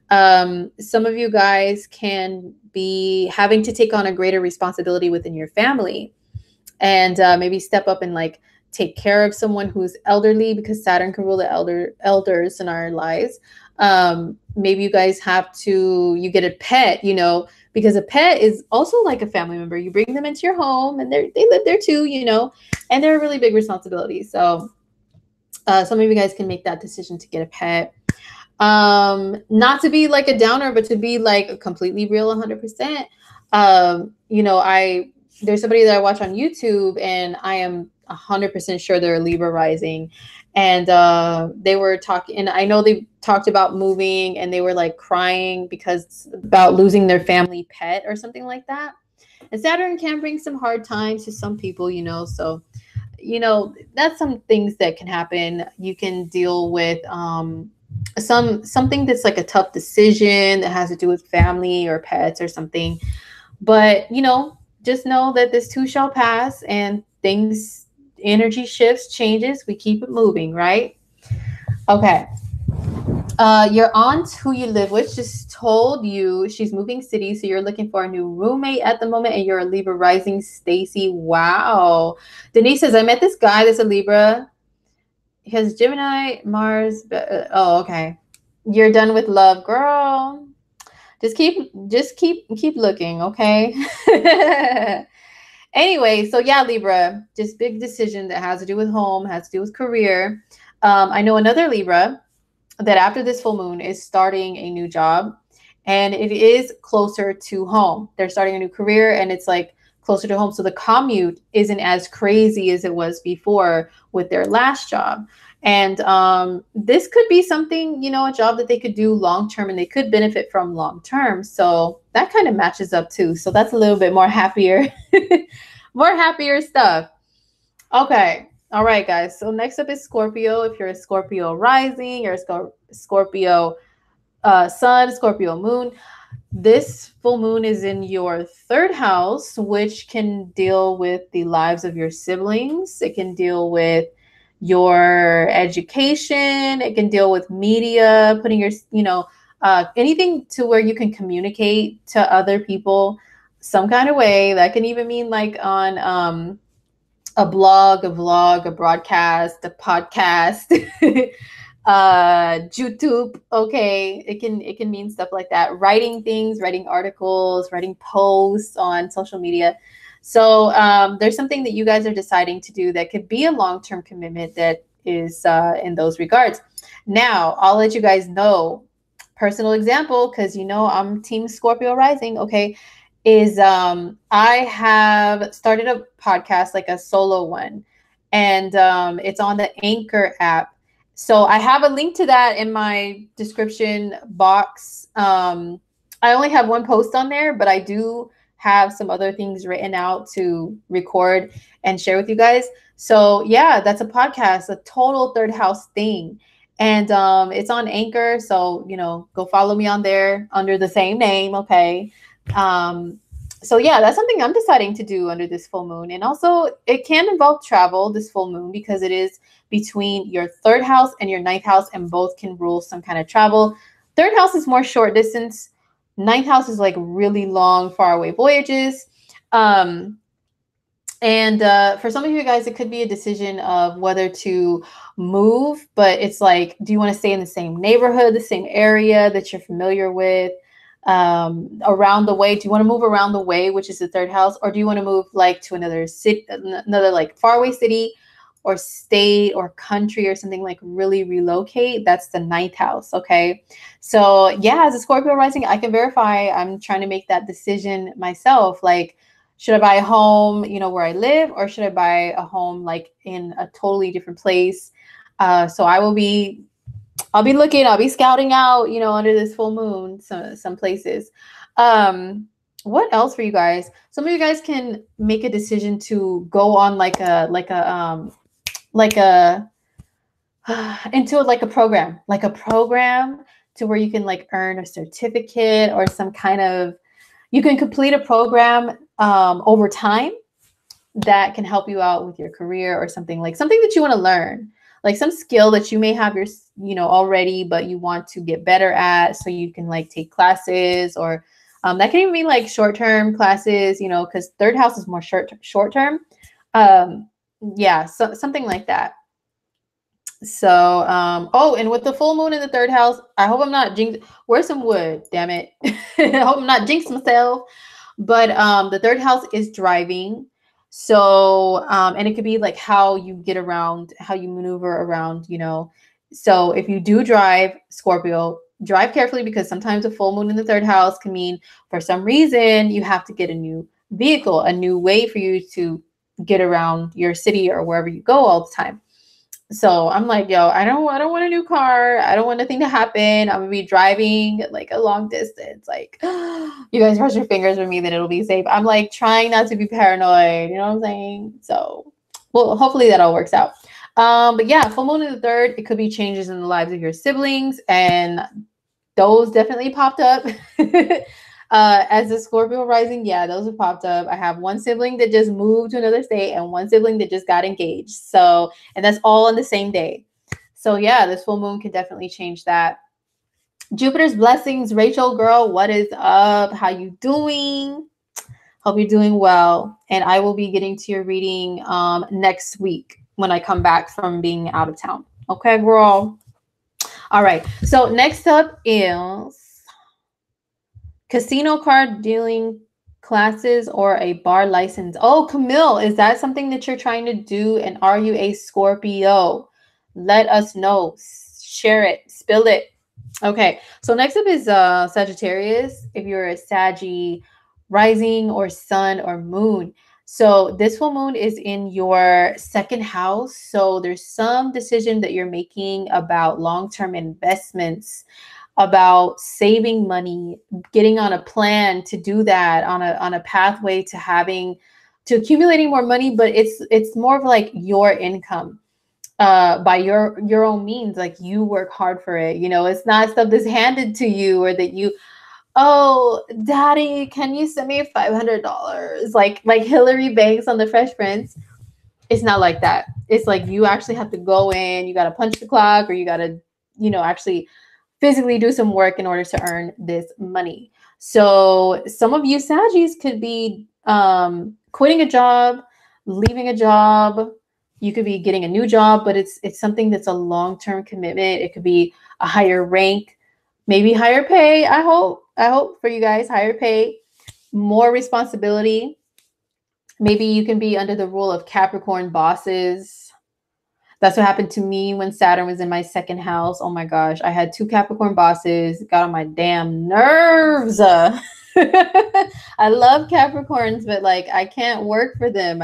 Some of you guys can be having to take on a greater responsibility within your family, and maybe step up and like take care of someone who's elderly, because Saturn can rule the elders in our lives. Maybe you guys you get a pet, because a pet is also like a family member. You bring them into your home, and they live there too, and they're a really big responsibility. So some of you guys can make that decision to get a pet. Not to be like a downer, but to be like completely real 100%. There's somebody that I watch on YouTube, and I am 100% sure they're a Libra rising. And they were talking, and I know they talked about moving, and they were like crying because about losing their family pet or something like that. And Saturn can bring some hard times to some people, so that's some things that can happen. You can deal with something that's like a tough decision that has to do with family or pets or something. But just know that this too shall pass, and energy shifts, changes, we keep it moving, right? Okay. Your aunt who you live with just told you she's moving cities, so you're looking for a new roommate at the moment, and you're a Libra rising, Stacy. Wow. Denise says, I met this guy that's a Libra. He has Gemini, Mars. Oh, okay. You're done with love, girl. Just keep looking, okay? Anyway, so yeah, Libra, just big decision that has to do with home, has to do with career. I know another Libra that after this full moon is starting a new job, and it is closer to home. They're starting a new career, and it's like closer to home. So the commute isn't as crazy as it was before with their last job. And this could be something, a job that they could do long term, and they could benefit from long term. So that kind of matches up too. So that's a little bit more happier, more happier stuff. Okay. All right, guys. So next up is Scorpio. If you're a Scorpio rising, you're a Scorpio sun, Scorpio moon. This full moon is in your third house, which can deal with the lives of your siblings. It can deal with your education. It can deal with media, putting your, anything to where you can communicate to other people some kind of way. That can even mean like on a blog, a vlog, a broadcast, a podcast, YouTube. Okay. It can mean stuff like that. Writing things, writing articles, writing posts on social media. So there's something that you guys are deciding to do that could be a long-term commitment that is in those regards. Now, I'll let you guys know, personal example, because I'm Team Scorpio rising, okay, is I have started a podcast, like a solo one, and it's on the Anchor app. So I have a link to that in my description box. I only have one post on there, but I do have some other things written out to record and share with you guys. So yeah, that's a podcast, a total third house thing. And it's on Anchor. So, go follow me on there under the same name. Okay. So yeah, that's something I'm deciding to do under this full moon. And also it can involve travel, this full moon, because it is between your third house and your ninth house, and both can rule some kind of travel. Third house is more short distance. Ninth house is like really long, far away voyages. And for some of you guys, it could be a decision of whether to move, but it's like, do you want to stay in the same neighborhood, the same area that you're familiar with? Around the way, do you want to move around the way, which is the third house, or do you want to move like to another city, another like faraway city, or state or country or something, like really relocate, that's the 9th house. Okay. So yeah, as a Scorpio rising, I can verify I'm trying to make that decision myself. Like, should I buy a home, you know, where I live, or should I buy a home like in a totally different place? So I'll be looking, I'll be scouting out, you know, under this full moon, some places. What else for you guys? Some of you guys can make a decision to go on like a into like a program to where you can like earn a certificate or some kind of, you can complete a program over time that can help you out with your career, or something that you want to learn, like some skill that you may have already, but you want to get better at, so you can like take classes, or that can even be like short-term classes, you know, because 3rd house is more short-term. Yeah, so something like that. So, oh, and with the full moon in the 3rd house, I hope I'm not where's some wood, damn it. I hope I'm not jinxing myself. But the 3rd house is driving. So, and it could be like how you get around, how you maneuver around, you know. So if you do drive, Scorpio, drive carefully, because sometimes a full moon in the 3rd house can mean for some reason you have to get a new vehicle, a new way for you to get around your city or wherever you go all the time. So I'm like, yo, I don't want a new car. I don't want nothing to happen. I'm gonna be driving like a long distance. Like, you guys cross your fingers for me that it'll be safe. I'm like trying not to be paranoid. You know what I'm saying? So, well, hopefully that all works out. But yeah, full moon in the 3rd, it could be changes in the lives of your siblings, and those definitely popped up. As a Scorpio rising, yeah, those have popped up. I have one sibling that just moved to another state and one sibling that just got engaged. So, and that's all on the same day. So yeah, this full moon can definitely change that. Jupiter's blessings, Rachel, girl, what is up? How you doing? Hope you're doing well. And I will be getting to your reading next week when I come back from being out of town. Okay, girl. All right. So next up is casino card dealing classes or a bar license. Oh, Camille, is that something that you're trying to do? And are you a Scorpio? Let us know. Share it. Spill it. Okay. So next up is Sagittarius. If you're a Saggy rising or sun or moon. So this full moon is in your 2nd house. So there's some decision that you're making about long-term investments, about saving money, getting on a plan to do that, on a pathway to accumulating more money, but it's more of like your income by your own means. Like, you work hard for it, you know. It's not stuff that's handed to you, or that you, oh, daddy, can you send me $500, like Hillary Banks on the Fresh Prince. It's not like that. It's like you actually have to go in, you got to punch the clock, or you got to, you know, actually physically do some work in order to earn this money. So some of you Saggies could be quitting a job, leaving a job. You could be getting a new job, but it's something that's a long-term commitment. It could be a higher rank, maybe higher pay. I hope for you guys, higher pay, more responsibility. Maybe you can be under the rule of Capricorn bosses. That's what happened to me when Saturn was in my 2nd house. Oh my gosh. I had 2 Capricorn bosses. Got on my damn nerves. I love Capricorns, but like, I can't work for them.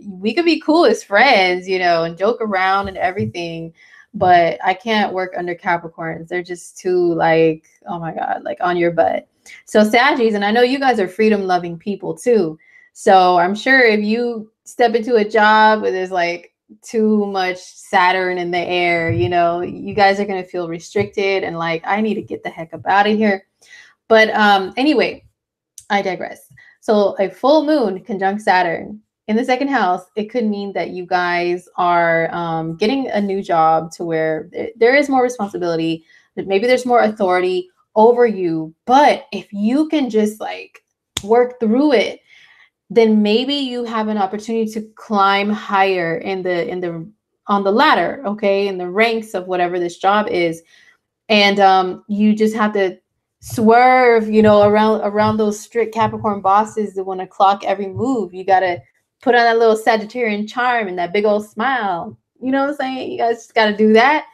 We could be cool as friends, you know, and joke around and everything, but I can't work under Capricorns. They're just too like, oh my God, like on your butt. So Saggies, and I know you guys are freedom loving people too. So I'm sure if you step into a job where there's like too much Saturn in the air, you know, you guys are going to feel restricted and like, I need to get the heck up out of here. But anyway, I digress. So a full moon conjunct Saturn in the 2nd house, it could mean that you guys are getting a new job to where there is more responsibility, that maybe there's more authority over you. But if you can just like work through it, then maybe you have an opportunity to climb higher on the ladder, okay, in the ranks of whatever this job is. And you just have to swerve, you know, around those strict Capricorn bosses that want to clock every move. You gotta put on that little Sagittarian charm and that big old smile. You know what I'm saying? You guys just got to do that.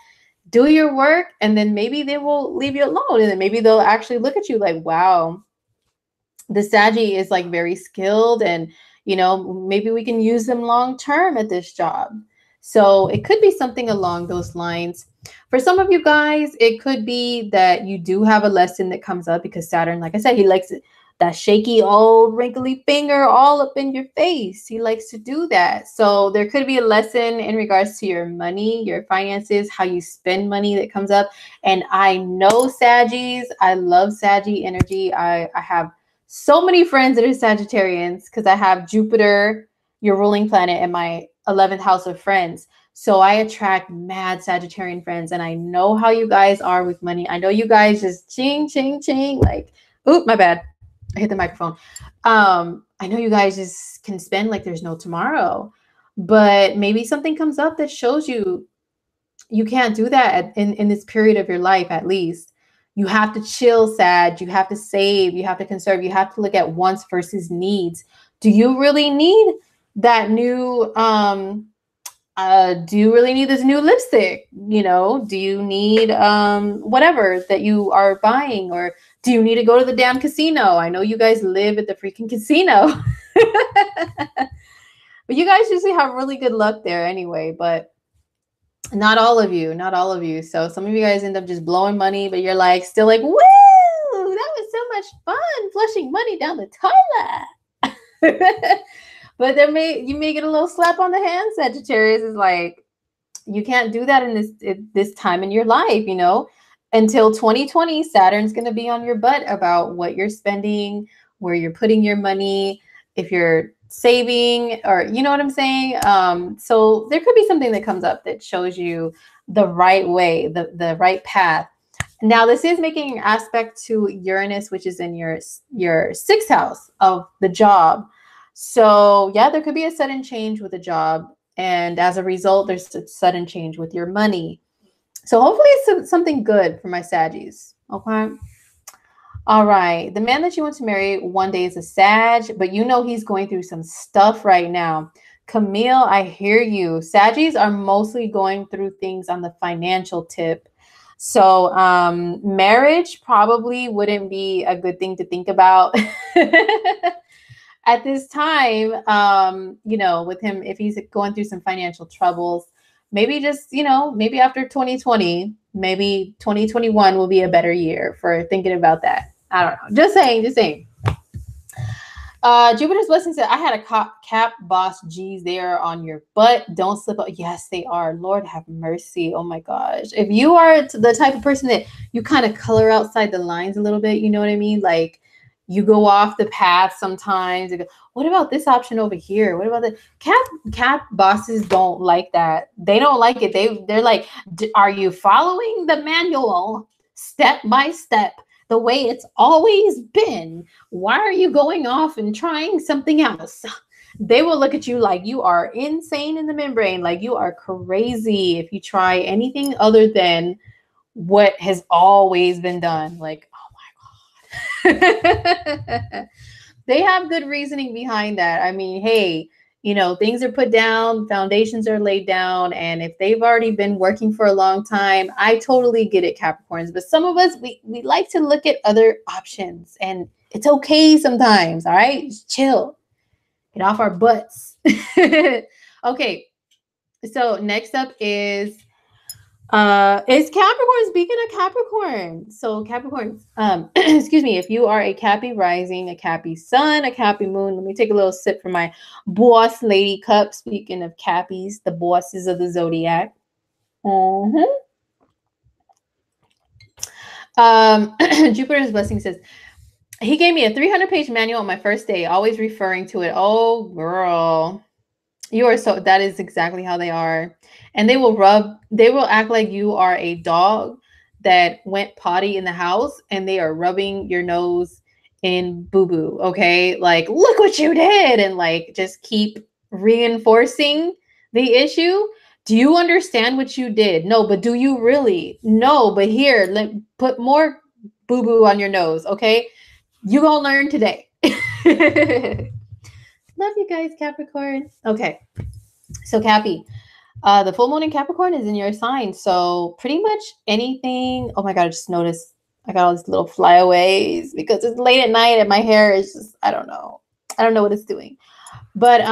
Do your work, and then maybe they will leave you alone. And then maybe they'll actually look at you like, wow, the Saggy is like very skilled, and you know, maybe we can use them long term at this job. So it could be something along those lines. For some of you guys, it could be that you do have a lesson that comes up because Saturn, like I said, he likes that shaky old wrinkly finger all up in your face. He likes to do that. So there could be a lesson in regards to your money, your finances, how you spend money that comes up. And I know Saggies, I love Saggy energy. I have so many friends that are Sagittarians because I have Jupiter, your ruling planet, in my 11th house of friends. So I attract mad Sagittarian friends, and I know how you guys are with money. I know you guys just ching, ching, ching, like, oop, my bad. I hit the microphone. I know you guys just can spend like there's no tomorrow, but maybe something comes up that shows you you can't do that in this period of your life, at least. You have to chill, Sag. You have to save. You have to conserve. You have to look at wants versus needs. Do you really need that new, do you really need this new lipstick? You know, do you need whatever that you are buying? Or do you need to go to the damn casino? I know you guys live at the freaking casino. But you guys usually have really good luck there anyway. But not all of you, not all of you. So some of you guys end up just blowing money, but you're like still like, woo, that was so much fun flushing money down the toilet. But you may get a little slap on the hand. Sagittarius is like, you can't do that in this time in your life, you know. Until 2020, Saturn's going to be on your butt about what you're spending, where you're putting your money, if you're saving, or you know what I'm saying. So there could be something that comes up that shows you the right way, the right path. Now, this is making an aspect to Uranus, which is in your 6th house of the job. So yeah, there could be a sudden change with a job. And as a result, there's a sudden change with your money. So hopefully it's something good for my Saggies. Okay. All right. The man that you want to marry one day is a Sag, but you know he's going through some stuff right now. Camille, I hear you. Saggies are mostly going through things on the financial tip. So marriage probably wouldn't be a good thing to think about. At this time, you know, with him, if he's going through some financial troubles, maybe just, you know, maybe after 2020, maybe 2021 will be a better year for thinking about that. I don't know. Just saying, just saying. Jupiter's blessing said, I had a cap boss G's there on your butt. Don't slip up. Yes, they are. Lord have mercy. Oh my gosh. If you are the type of person that you kind of color outside the lines a little bit, you know what I mean? Like, you go off the path sometimes. You go, what about this option over here? What about the cap bosses don't like that. They don't like it. They're like, are you following the manual step by step, the way it's always been? Why are you going off and trying something else? They will look at you like you are insane in the membrane, like you are crazy if you try anything other than what has always been done. Like, they have good reasoning behind that. I mean, hey, you know, things are put down, foundations are laid down, and if they've already been working for a long time, I totally get it, Capricorns. But some of us, we like to look at other options, and it's okay sometimes. All right, just chill, get off our butts. Okay, so next up is Capricorn. Speaking of Capricorn, so Capricorn, excuse me, if you are a Cappy rising, a Cappy sun, a Cappy moon, let me take a little sip from my boss lady cup. Speaking of Cappies, the bosses of the zodiac. Jupiter's blessing says, he gave me a 300-page manual on my first day, always referring to it. Oh, girl. You are so, that is exactly how they are. And they will act like you are a dog that went potty in the house and they are rubbing your nose in boo-boo. Okay. Like, look what you did. And like, just keep reinforcing the issue. Do you understand what you did? No, but do you really? No, but here, put more boo-boo on your nose. Okay. You gonna learn today. Let Love you guys, Capricorn. Okay. So Cappy, the full moon in Capricorn is in your sign. So pretty much anything. Oh my God, I just noticed I got all these little flyaways because it's late at night and my hair is just, I don't know. I don't know what it's doing. But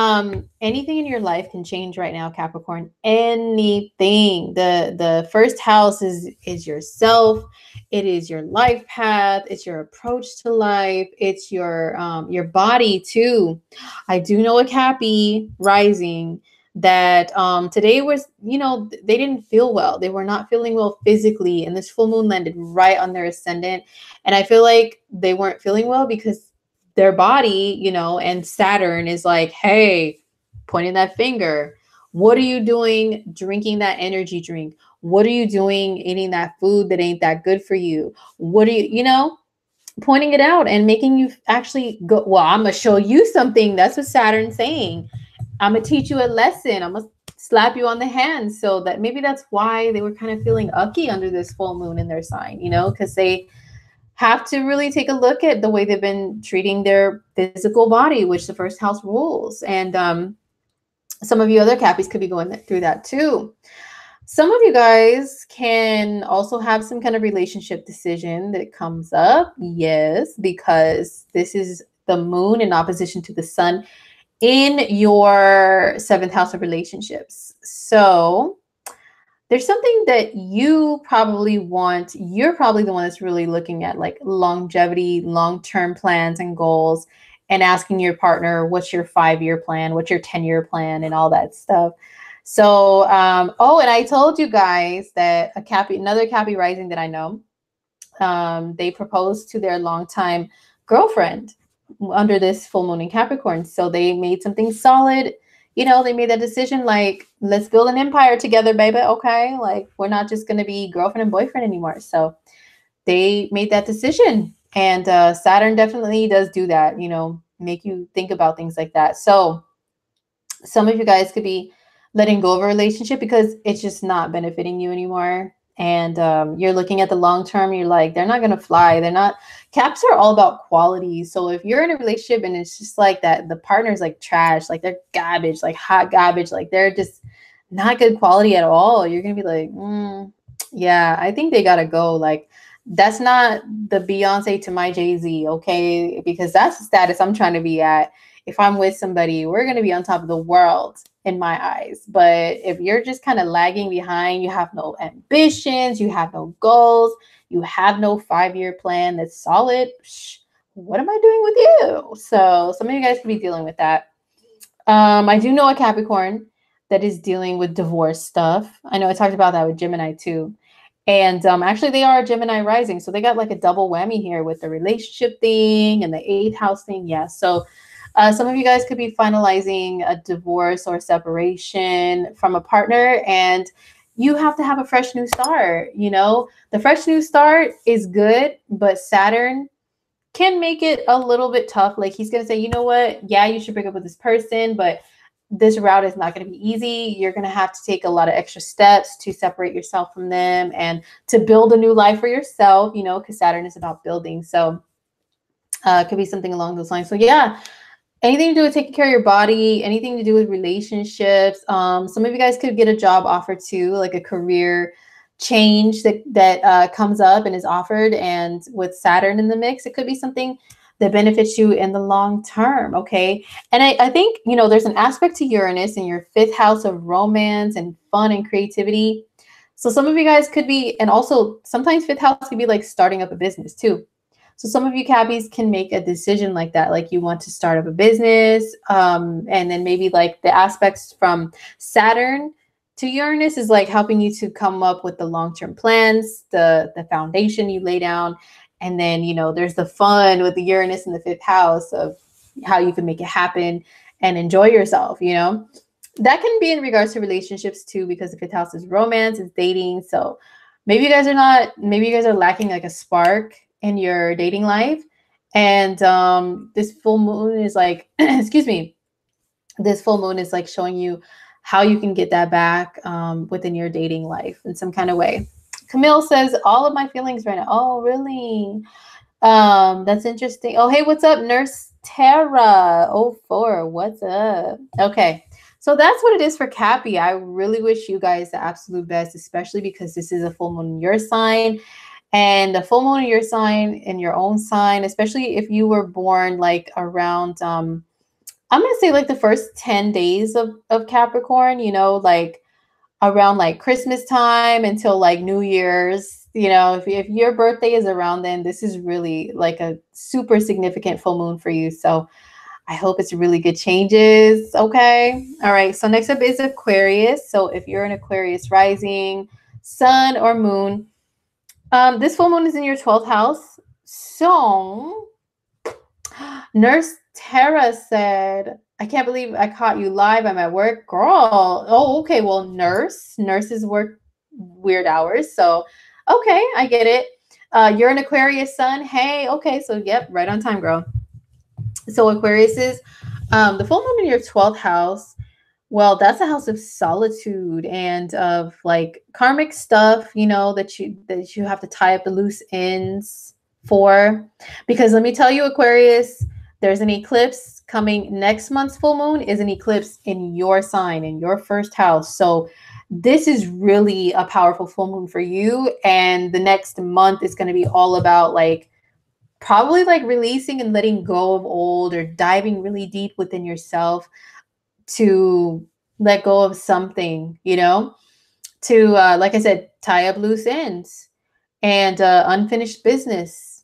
anything in your life can change right now, Capricorn. Anything. The first house is yourself. It is your life path. It's your approach to life. It's your body too. I do know a Cappy rising that today was, they didn't feel well. They were not feeling well physically, and this full moon landed right on their ascendant. And I feel like they weren't feeling well because their body, and Saturn is like, hey, pointing that finger. What are you doing drinking that energy drink? What are you doing eating that food that ain't that good for you? What are you, pointing it out and making you actually go, well, I'm going to show you something. That's what Saturn's saying. I'm going to teach you a lesson. I'm going to slap you on the hand. So that maybe that's why they were kind of feeling ucky under this full moon in their sign, because they have to really take a look at the way they've been treating their physical body, which the first house rules. And some of you other Cappies could be going through that too. Some of you guys can also have some kind of relationship decision that comes up. Yes, because this is the moon in opposition to the sun in your 7th house of relationships. So there's something that you probably want. You're probably the one that's really looking at like longevity, long-term plans and goals, and asking your partner, what's your 5-year plan? What's your 10-year plan and all that stuff. So, oh, and I told you guys that another Cappy rising that I know, they proposed to their longtime girlfriend under this full moon in Capricorn. So they made something solid. They made that decision, like, let's build an empire together, baby. Okay. Like, we're not just going to be girlfriend and boyfriend anymore. So they made that decision. And Saturn definitely does do that, make you think about things like that. So some of you guys could be letting go of a relationship because it's just not benefiting you anymore. And you're looking at the long term. You're like, they're not going to fly. They're not. Caps are all about quality. So if you're in a relationship and it's just like that, the partner's like trash, like they're garbage, like hot garbage, like they're just not good quality at all, you're going to be like, yeah, I think they got to go. Like, that's not the Beyonce to my Jay-Z, okay? Because that's the status I'm trying to be at. If I'm with somebody, we're going to be on top of the world in my eyes. But if you're just kind of lagging behind, you have no ambitions, you have no goals, you have no 5-year plan that's solid, what am I doing with you? So some of you guys could be dealing with that. I do know a Capricorn that is dealing with divorce stuff. I know I talked about that with Gemini too. And actually they are a Gemini rising. So they got like a double whammy here with the relationship thing and the 8th house thing. Yeah. So some of you guys could be finalizing a divorce or separation from a partner, and you have to have a fresh new start. The fresh new start is good, but Saturn can make it a little bit tough. Like, he's going to say, you know what? Yeah, you should break up with this person, but this route is not going to be easy. You're going to have to take a lot of extra steps to separate yourself from them and to build a new life for yourself, because Saturn is about building. So it could be something along those lines. So yeah. Anything to do with taking care of your body, anything to do with relationships. Some of you guys could get a job offer too, like a career change that comes up and is offered. And with Saturn in the mix, it could be something that benefits you in the long term. Okay. And I think, there's an aspect to Uranus in your 5th house of romance and fun and creativity. So some of you guys could be, and also sometimes 5th house could be like starting up a business too. So some of you Cappies can make a decision like that, like you want to start up a business, and then maybe like the aspects from Saturn to Uranus is like helping you to come up with the long-term plans, the foundation you lay down, and then, there's the fun with the Uranus in the 5th house of how you can make it happen and enjoy yourself, That can be in regards to relationships too, because the 5th house is romance, it's dating. So maybe you guys are lacking like a spark in your dating life. And this full moon is like, excuse me, this full moon is like showing you how you can get that back within your dating life in some kind of way. Camille says, all of my feelings right now. Oh, really? That's interesting. Oh, hey, what's up, Nurse Tara 04, what's up? Okay, so that's what it is for Cappy. I really wish you guys the absolute best, especially because this is a full moon in your sign. And the full moon in your sign, in your own sign, especially if you were born like around I'm gonna say like the first 10 days of Capricorn, you know, like around like Christmas time until like New Year's. You know, if your birthday is around then, this is really like a super significant full moon for you. So I hope it's really good changes. Okay. All right. So next up is Aquarius. So if you're an Aquarius rising, sun or moon, this full moon is in your 12th house. So Nurse Tara said, I can't believe I caught you live. I'm at work. Girl. Oh, okay. Well, nurses work weird hours. So, okay, I get it. You're an Aquarius sun. Hey, okay. So, yep, right on time, girl. So, Aquarius is the full moon in your 12th house. Well, that's a house of solitude and of like karmic stuff, you know, that you have to tie up the loose ends for. Because let me tell you, Aquarius, there's an eclipse coming next month's full moon is an eclipse in your sign, in your first house. So this is really a powerful full moon for you. And the next month is going to be all about like probably like releasing and letting go of old or diving really deep within yourself to let go of something, you know, to, like I said, tie up loose ends and unfinished business.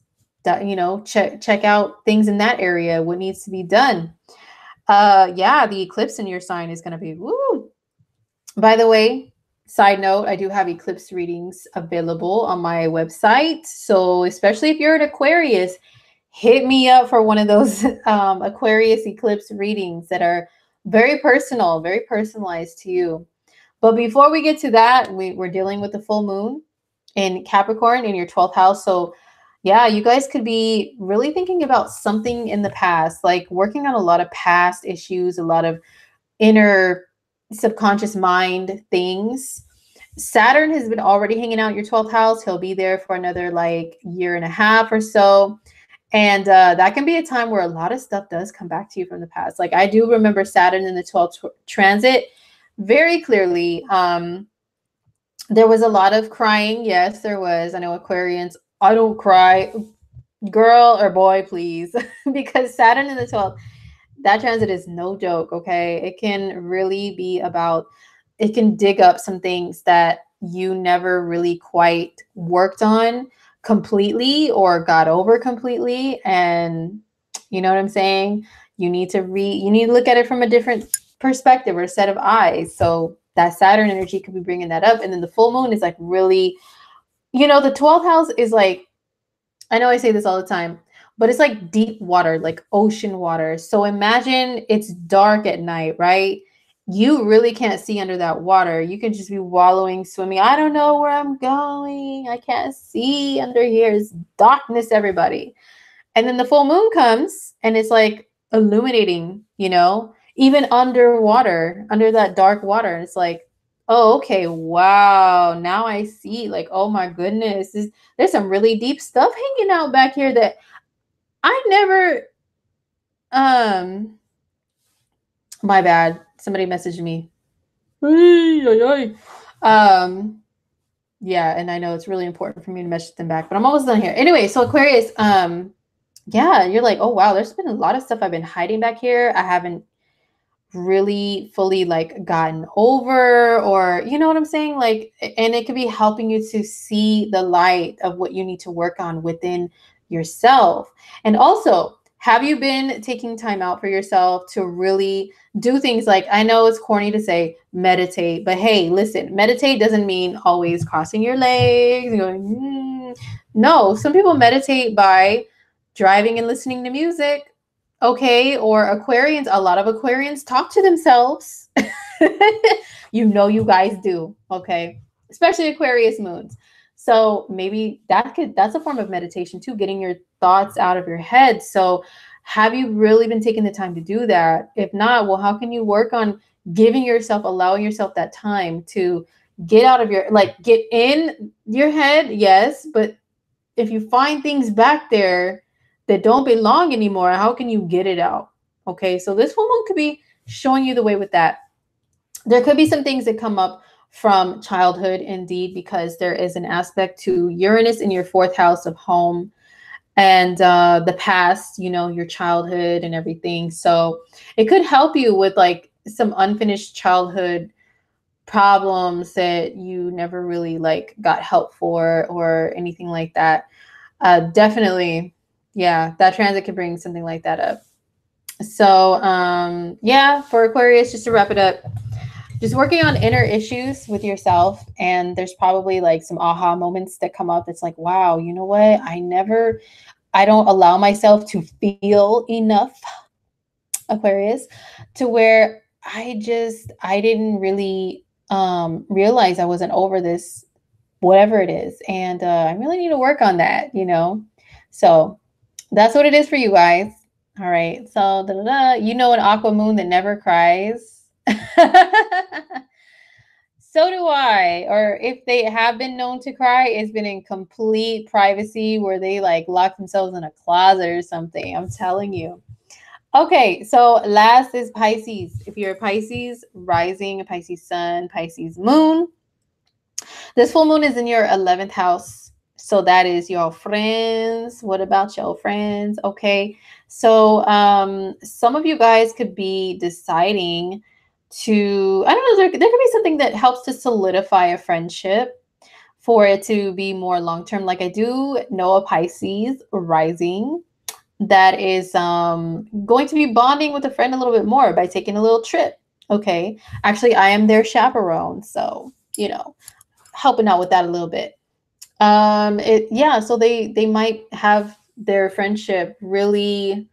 That, you know, check out things in that area, what needs to be done. Yeah, the eclipse in your sign is going to be woo. By the way, side note, I do have eclipse readings available on my website. So especially if you're an Aquarius, hit me up for one of those Aquarius eclipse readings that are very personal, very personalized to you. But before we get to that, we're dealing with the full moon in Capricorn in your 12th house. So yeah, you guys could be really thinking about something in the past, like working on a lot of past issues, a lot of inner subconscious mind things. Saturn has been already hanging out in your 12th house. He'll be there for another like year and a half or so. And that can be a time where a lot of stuff does come back to you from the past. Like I do remember Saturn in the 12th transit very clearly. There was a lot of crying. Yes, there was. I know Aquarians, I don't cry. Girl or boy, please. Because Saturn in the 12th, that transit is no joke, okay? It can really be about, it can dig up some things that you never really quite worked on completely or got over completely. And you know what I'm saying? You need to look at it from a different perspective or a set of eyes. So that Saturn energy could be bringing that up. And then the full moon is like really, you know, the 12th house is like, I know I say this all the time, but it's like deep water, like ocean water. So imagine it's dark at night, right? You really can't see under that water. You can just be wallowing, swimming. I don't know where I'm going. I can't see under here. It's darkness, everybody. And then the full moon comes and it's like illuminating, you know, even underwater, under that dark water. And it's like, oh, okay, wow. Now I see, like, oh my goodness, there's some really deep stuff hanging out back here that I never, my bad. Somebody messaged me. Yeah, and I know it's really important for me to message them back, but I'm almost done here. Anyway, so Aquarius, yeah, you're like, oh wow, there's been a lot of stuff I've been hiding back here. I haven't really fully like gotten over, or you know what I'm saying? Like, and it could be helping you to see the light of what you need to work on within yourself. And also, have you been taking time out for yourself to really do things like, I know it's corny to say meditate, but hey, listen, meditate doesn't mean always crossing your legs and going, No, some people meditate by driving and listening to music. Okay, or Aquarians, a lot of Aquarians talk to themselves. You know you guys do, okay? Especially Aquarius moons. So maybe that's a form of meditation too, getting your thoughts out of your head. So have you really been taking the time to do that? If not, well, how can you work on giving yourself, allowing yourself that time to get out of your, like get in your head, yes, but if you find things back there that don't belong anymore. How can you get it out? Okay, so this full moon could be showing you the way with that. There could be some things that come up from childhood, indeed, because there is an aspect to Uranus in your fourth house of home and the past, you know, your childhood and everything. So it could help you with like some unfinished childhood problems that you never really like got help for or anything like that. Definitely, yeah, that transit could bring something like that up. So yeah, for Aquarius, just to wrap it up, just working on inner issues with yourself, and there's probably like some aha moments that come up that's like, wow, you know what, I don't allow myself to feel enough, Aquarius, to where I didn't really realize I wasn't over this, whatever it is, and I really need to work on that, you know. So that's what it is for you guys. All right, so you know, an aqua moon that never cries. So do I. Or if they have been known to cry, it's been in complete privacy where they like lock themselves in a closet or something. I'm telling you. Okay, so last is Pisces. If you're a Pisces rising, a Pisces sun, Pisces moon, this full moon is in your 11th house. So that is your friends. What about your friends? Okay, so some of you guys could be deciding to, I don't know, there could be something that helps to solidify a friendship for it to be more long-term. Like I do know a Pisces rising that is going to be bonding with a friend a little bit more by taking a little trip. Okay. Actually, I am their chaperone. So, you know, helping out with that a little bit. Yeah, so they might have their friendship really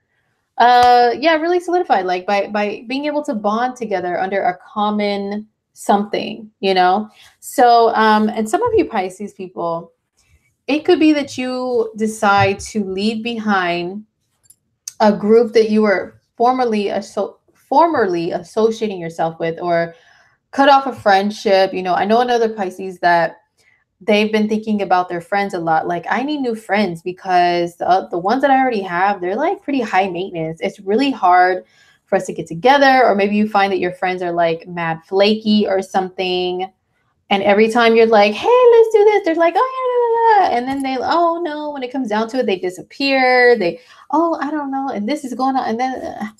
really solidified, like by being able to bond together under a common something, you know. So and some of you Pisces people, it could be that you decide to leave behind a group that you were formerly associating yourself with, or cut off a friendship. You know, I know another Pisces that they've been thinking about their friends a lot. Like, I need new friends because the ones that I already have, they're like pretty high maintenance. It's really hard for us to get together. Or maybe you find that your friends are like mad flaky or something. And every time you're like, hey, let's do this, they're like, oh, yeah, and then they, oh, no, when it comes down to it, they disappear. Oh, I don't know. And this is going on. And then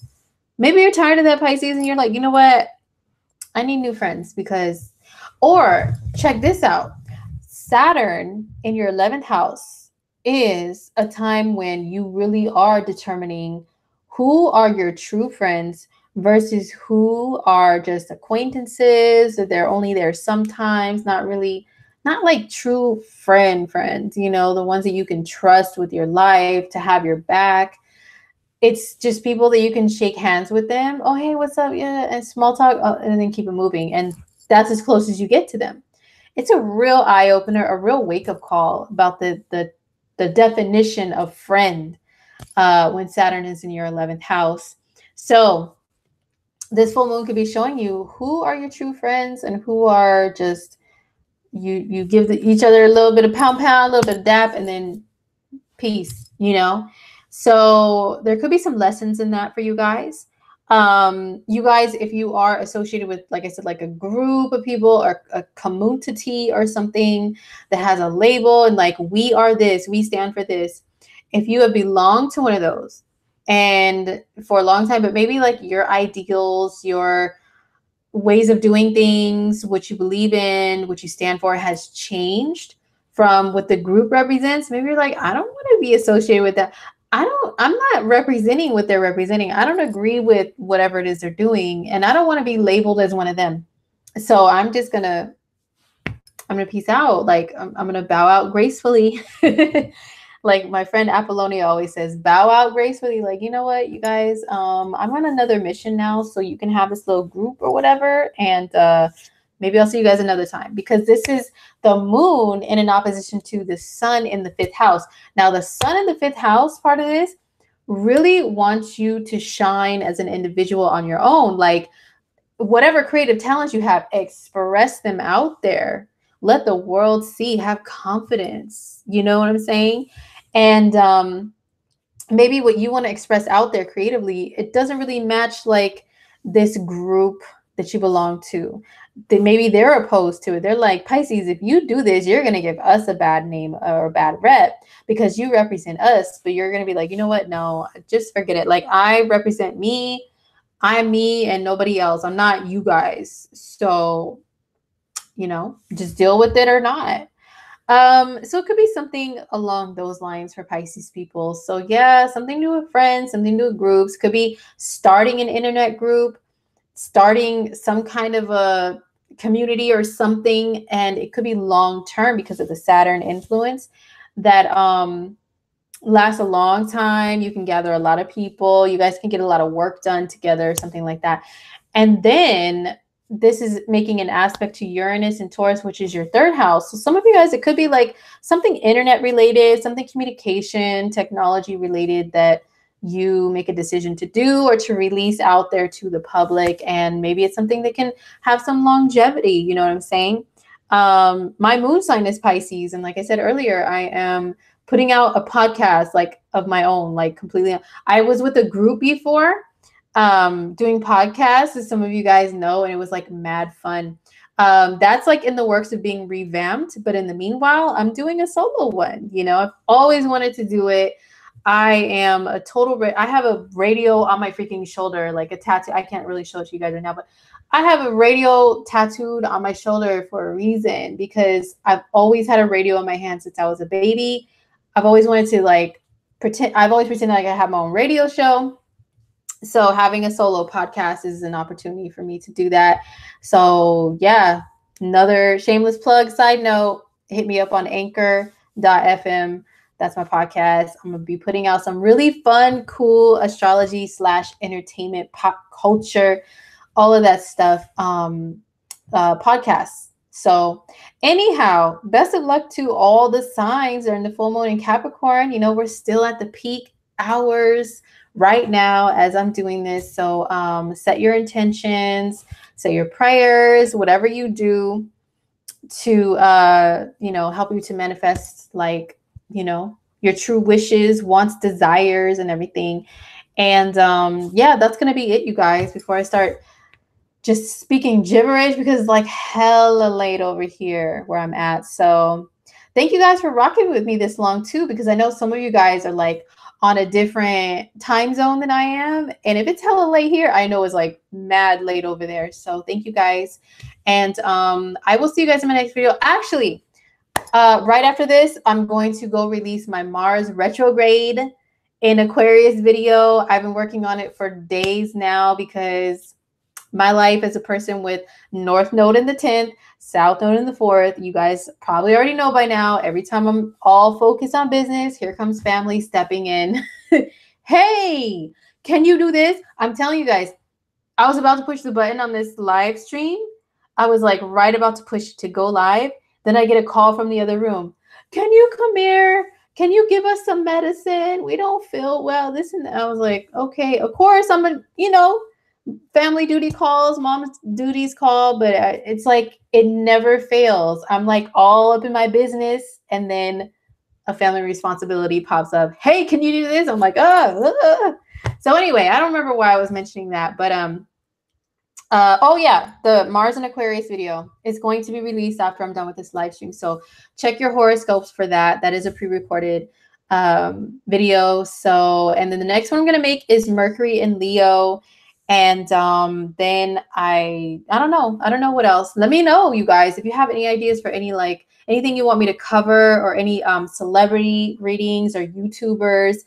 maybe you're tired of that Pisces and you're like, you know what? I need new friends because, or check this out. Saturn in your 11th house is a time when you really are determining who are your true friends versus who are just acquaintances, that they're only there sometimes, not like true friends, you know, the ones that you can trust with your life to have your back. It's just people that you can shake hands with them. Oh, hey, what's up? Yeah, and small talk, and then keep it moving. And that's as close as you get to them. It's a real eye opener, a real wake up call about the definition of friend when Saturn is in your 11th house. So this full moon could be showing you who are your true friends and who are just you give each other a little bit of pound, a little bit of dap, and then peace, you know. So there could be some lessons in that for you guys. You guys, if you are associated with, like I said, like a group of people or a community or something that has a label and like, we are this, we stand for this. If you have belonged to one of those and for a long time, but maybe like your ideals, your ways of doing things, what you believe in, what you stand for has changed from what the group represents. Maybe you're like, I don't want to be associated with that. I'm not representing what they're representing. I don't agree with whatever it is they're doing. And I don't want to be labeled as one of them. So I'm going to peace out. Like, I'm going to bow out gracefully. Like my friend Apollonia always says, bow out gracefully. Like, you know what, you guys, I'm on another mission now, so you can have this little group or whatever. And maybe I'll see you guys another time, because this is the moon in an opposition to the sun in the 5th house. Now, the sun in the 5th house part of this really wants you to shine as an individual on your own. Like, whatever creative talents you have, express them out there. Let the world see, have confidence. You know what I'm saying? And maybe what you want to express out there creatively, it doesn't really match like this group that you belong to. Maybe they're opposed to it. They're like, Pisces, if you do this, you're going to give us a bad name or a bad rep because you represent us. But you're going to be like, you know what? No, just forget it. Like, I represent me. I'm me and nobody else. I'm not you guys. So, just deal with it or not. So it could be something along those lines for Pisces people. So yeah, something to do with friends, something to do with groups. Could be starting an internet group, starting some kind of a community or something, and it could be long term because of the Saturn influence that lasts a long time. You can gather a lot of people. You guys can get a lot of work done together, something like that. And then this is making an aspect to Uranus and Taurus, which is your third house. So some of you guys, it could be like something internet related, something communication, technology related that you make a decision to do or to release out there to the public. And maybe it's something that can have some longevity. You know what I'm saying? My moon sign is Pisces. And like I said earlier, I am putting out a podcast like of my own, like completely. I was with a group before doing podcasts, as some of you guys know, and it was like mad fun. That's like in the works of being revamped, but in the meanwhile, I'm doing a solo one. I've always wanted to do it. I am a total, I have a radio on my freaking shoulder, like a tattoo. I can't really show it to you guys right now, but I have a radio tattooed on my shoulder for a reason, because I've always had a radio in my hand since I was a baby. I've always wanted to I've always pretended like I have my own radio show. So having a solo podcast is an opportunity for me to do that. So yeah, another shameless plug. Side note, hit me up on anchor.fm. That's my podcast. I'm going to be putting out some really fun, cool astrology / entertainment, pop culture, all of that stuff, podcasts. So anyhow, best of luck to all the signs during the full moon in Capricorn. We're still at the peak hours right now as I'm doing this. So set your intentions, say your prayers, whatever you do to, help you to manifest your true wishes, wants, desires, and everything. And yeah, that's going to be it, you guys, before I start just speaking gibberish, because it's like hella late over here where I'm at. So thank you guys for rocking with me this long too, because I know some of you guys are like on a different time zone than I am. And if it's hella late here, I know it's like mad late over there. So thank you guys. And I will see you guys in my next video. Actually, right after this, I'm going to go release my Mars retrograde in Aquarius video. I've been working on it for days now, because my life as a person with North Node in the 10th, South Node in the 4th, you guys probably already know by now, every time I'm all focused on business, here comes family stepping in. Hey, can you do this? I'm telling you guys, I was about to push the button on this live stream. I was like right about to push to go live. Then I get a call from the other room. Can you come here? Can you give us some medicine? We don't feel well. This and that. I was like, okay, of course I'm family duty calls, mom's duties call, but it's like it never fails. I'm like all up in my business, and then a family responsibility pops up. Hey, can you do this? I'm like, So anyway, I don't remember why I was mentioning that, but oh yeah, the Mars and Aquarius video is going to be released after I'm done with this live stream. So check your horoscopes for that. That is a pre-recorded video. So, and then the next one I'm going to make is Mercury in Leo. And then I don't know what else. Let me know, you guys, if you have any ideas for anything you want me to cover, or any celebrity readings or YouTubers.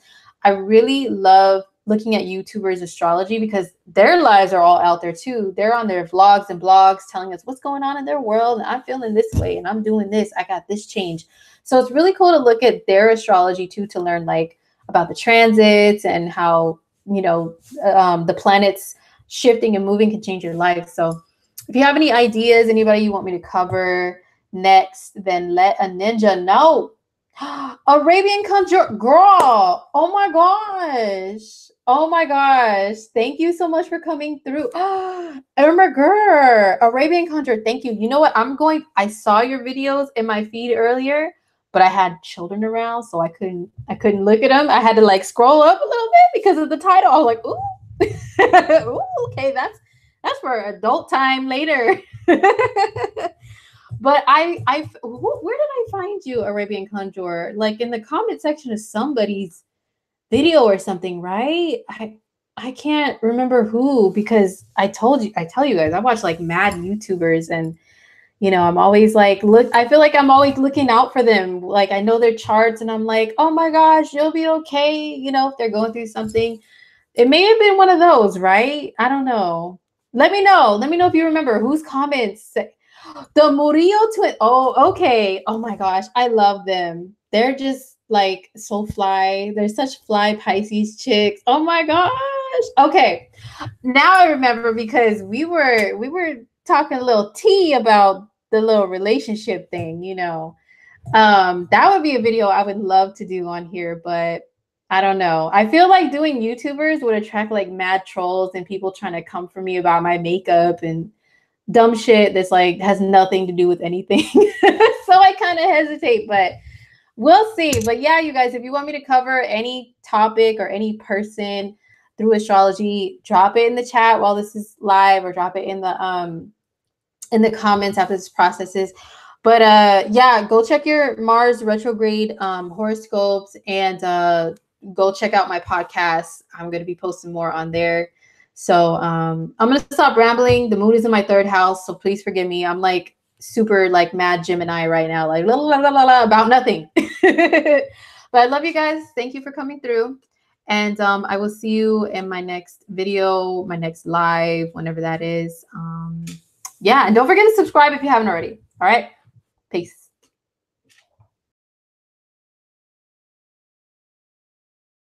I really love looking at YouTubers' astrology, because their lives are all out there too. They're on their vlogs and blogs telling us what's going on in their world. And I'm feeling this way, and I'm doing this. I got this change. So it's really cool to look at their astrology too, to learn about the transits and how the planets shifting and moving can change your life. So if you have any ideas, anybody you want me to cover next, then let a ninja know. Arabian Conjure girl. Oh my gosh. Oh my gosh. Thank you so much for coming through. Irma girl. Arabian Conjure. Thank you. You know what? I saw your videos in my feed earlier, but I had children around, so I couldn't look at them. I had to like scroll up a little bit because of the title. I was like, ooh, ooh, okay, that's for adult time later. But where did I find you, Arabian Conjure? Like in the comment section of somebody's video or something, right? I can't remember who, because I tell you guys, I watch like mad YouTubers, and you know, I'm always like, I feel like I'm always looking out for them. Like I know their charts, and I'm like, oh my gosh, you'll be okay. You know, if they're going through something. It may have been one of those, right? I don't know. Let me know. Let me know if you remember whose comments say the Murillo twin. Oh, okay. Oh my gosh, I love them. They're just like so fly. They're such fly Pisces chicks. Oh my gosh. Okay, now I remember, because we were talking a little tea about the little relationship thing. You know, that would be a video I would love to do on here, but I don't know. I feel like doing YouTubers would attract like mad trolls and people trying to come for me about my makeup and dumb shit that's like has nothing to do with anything. So I kind of hesitate, but we'll see. But yeah, you guys, if you want me to cover any topic or any person through astrology, drop it in the chat while this is live, or drop it in the comments after this processes. But yeah, go check your Mars retrograde horoscopes, and go check out my podcast. I'm going to be posting more on there. So I'm going to stop rambling. The moon is in my 3rd house, so please forgive me. I'm like super like mad Gemini right now, like la, la, la, la, la, about nothing. But I love you guys. Thank you for coming through. And I will see you in my next video, my next live, whenever that is. Yeah, and don't forget to subscribe if you haven't already. All right. Peace.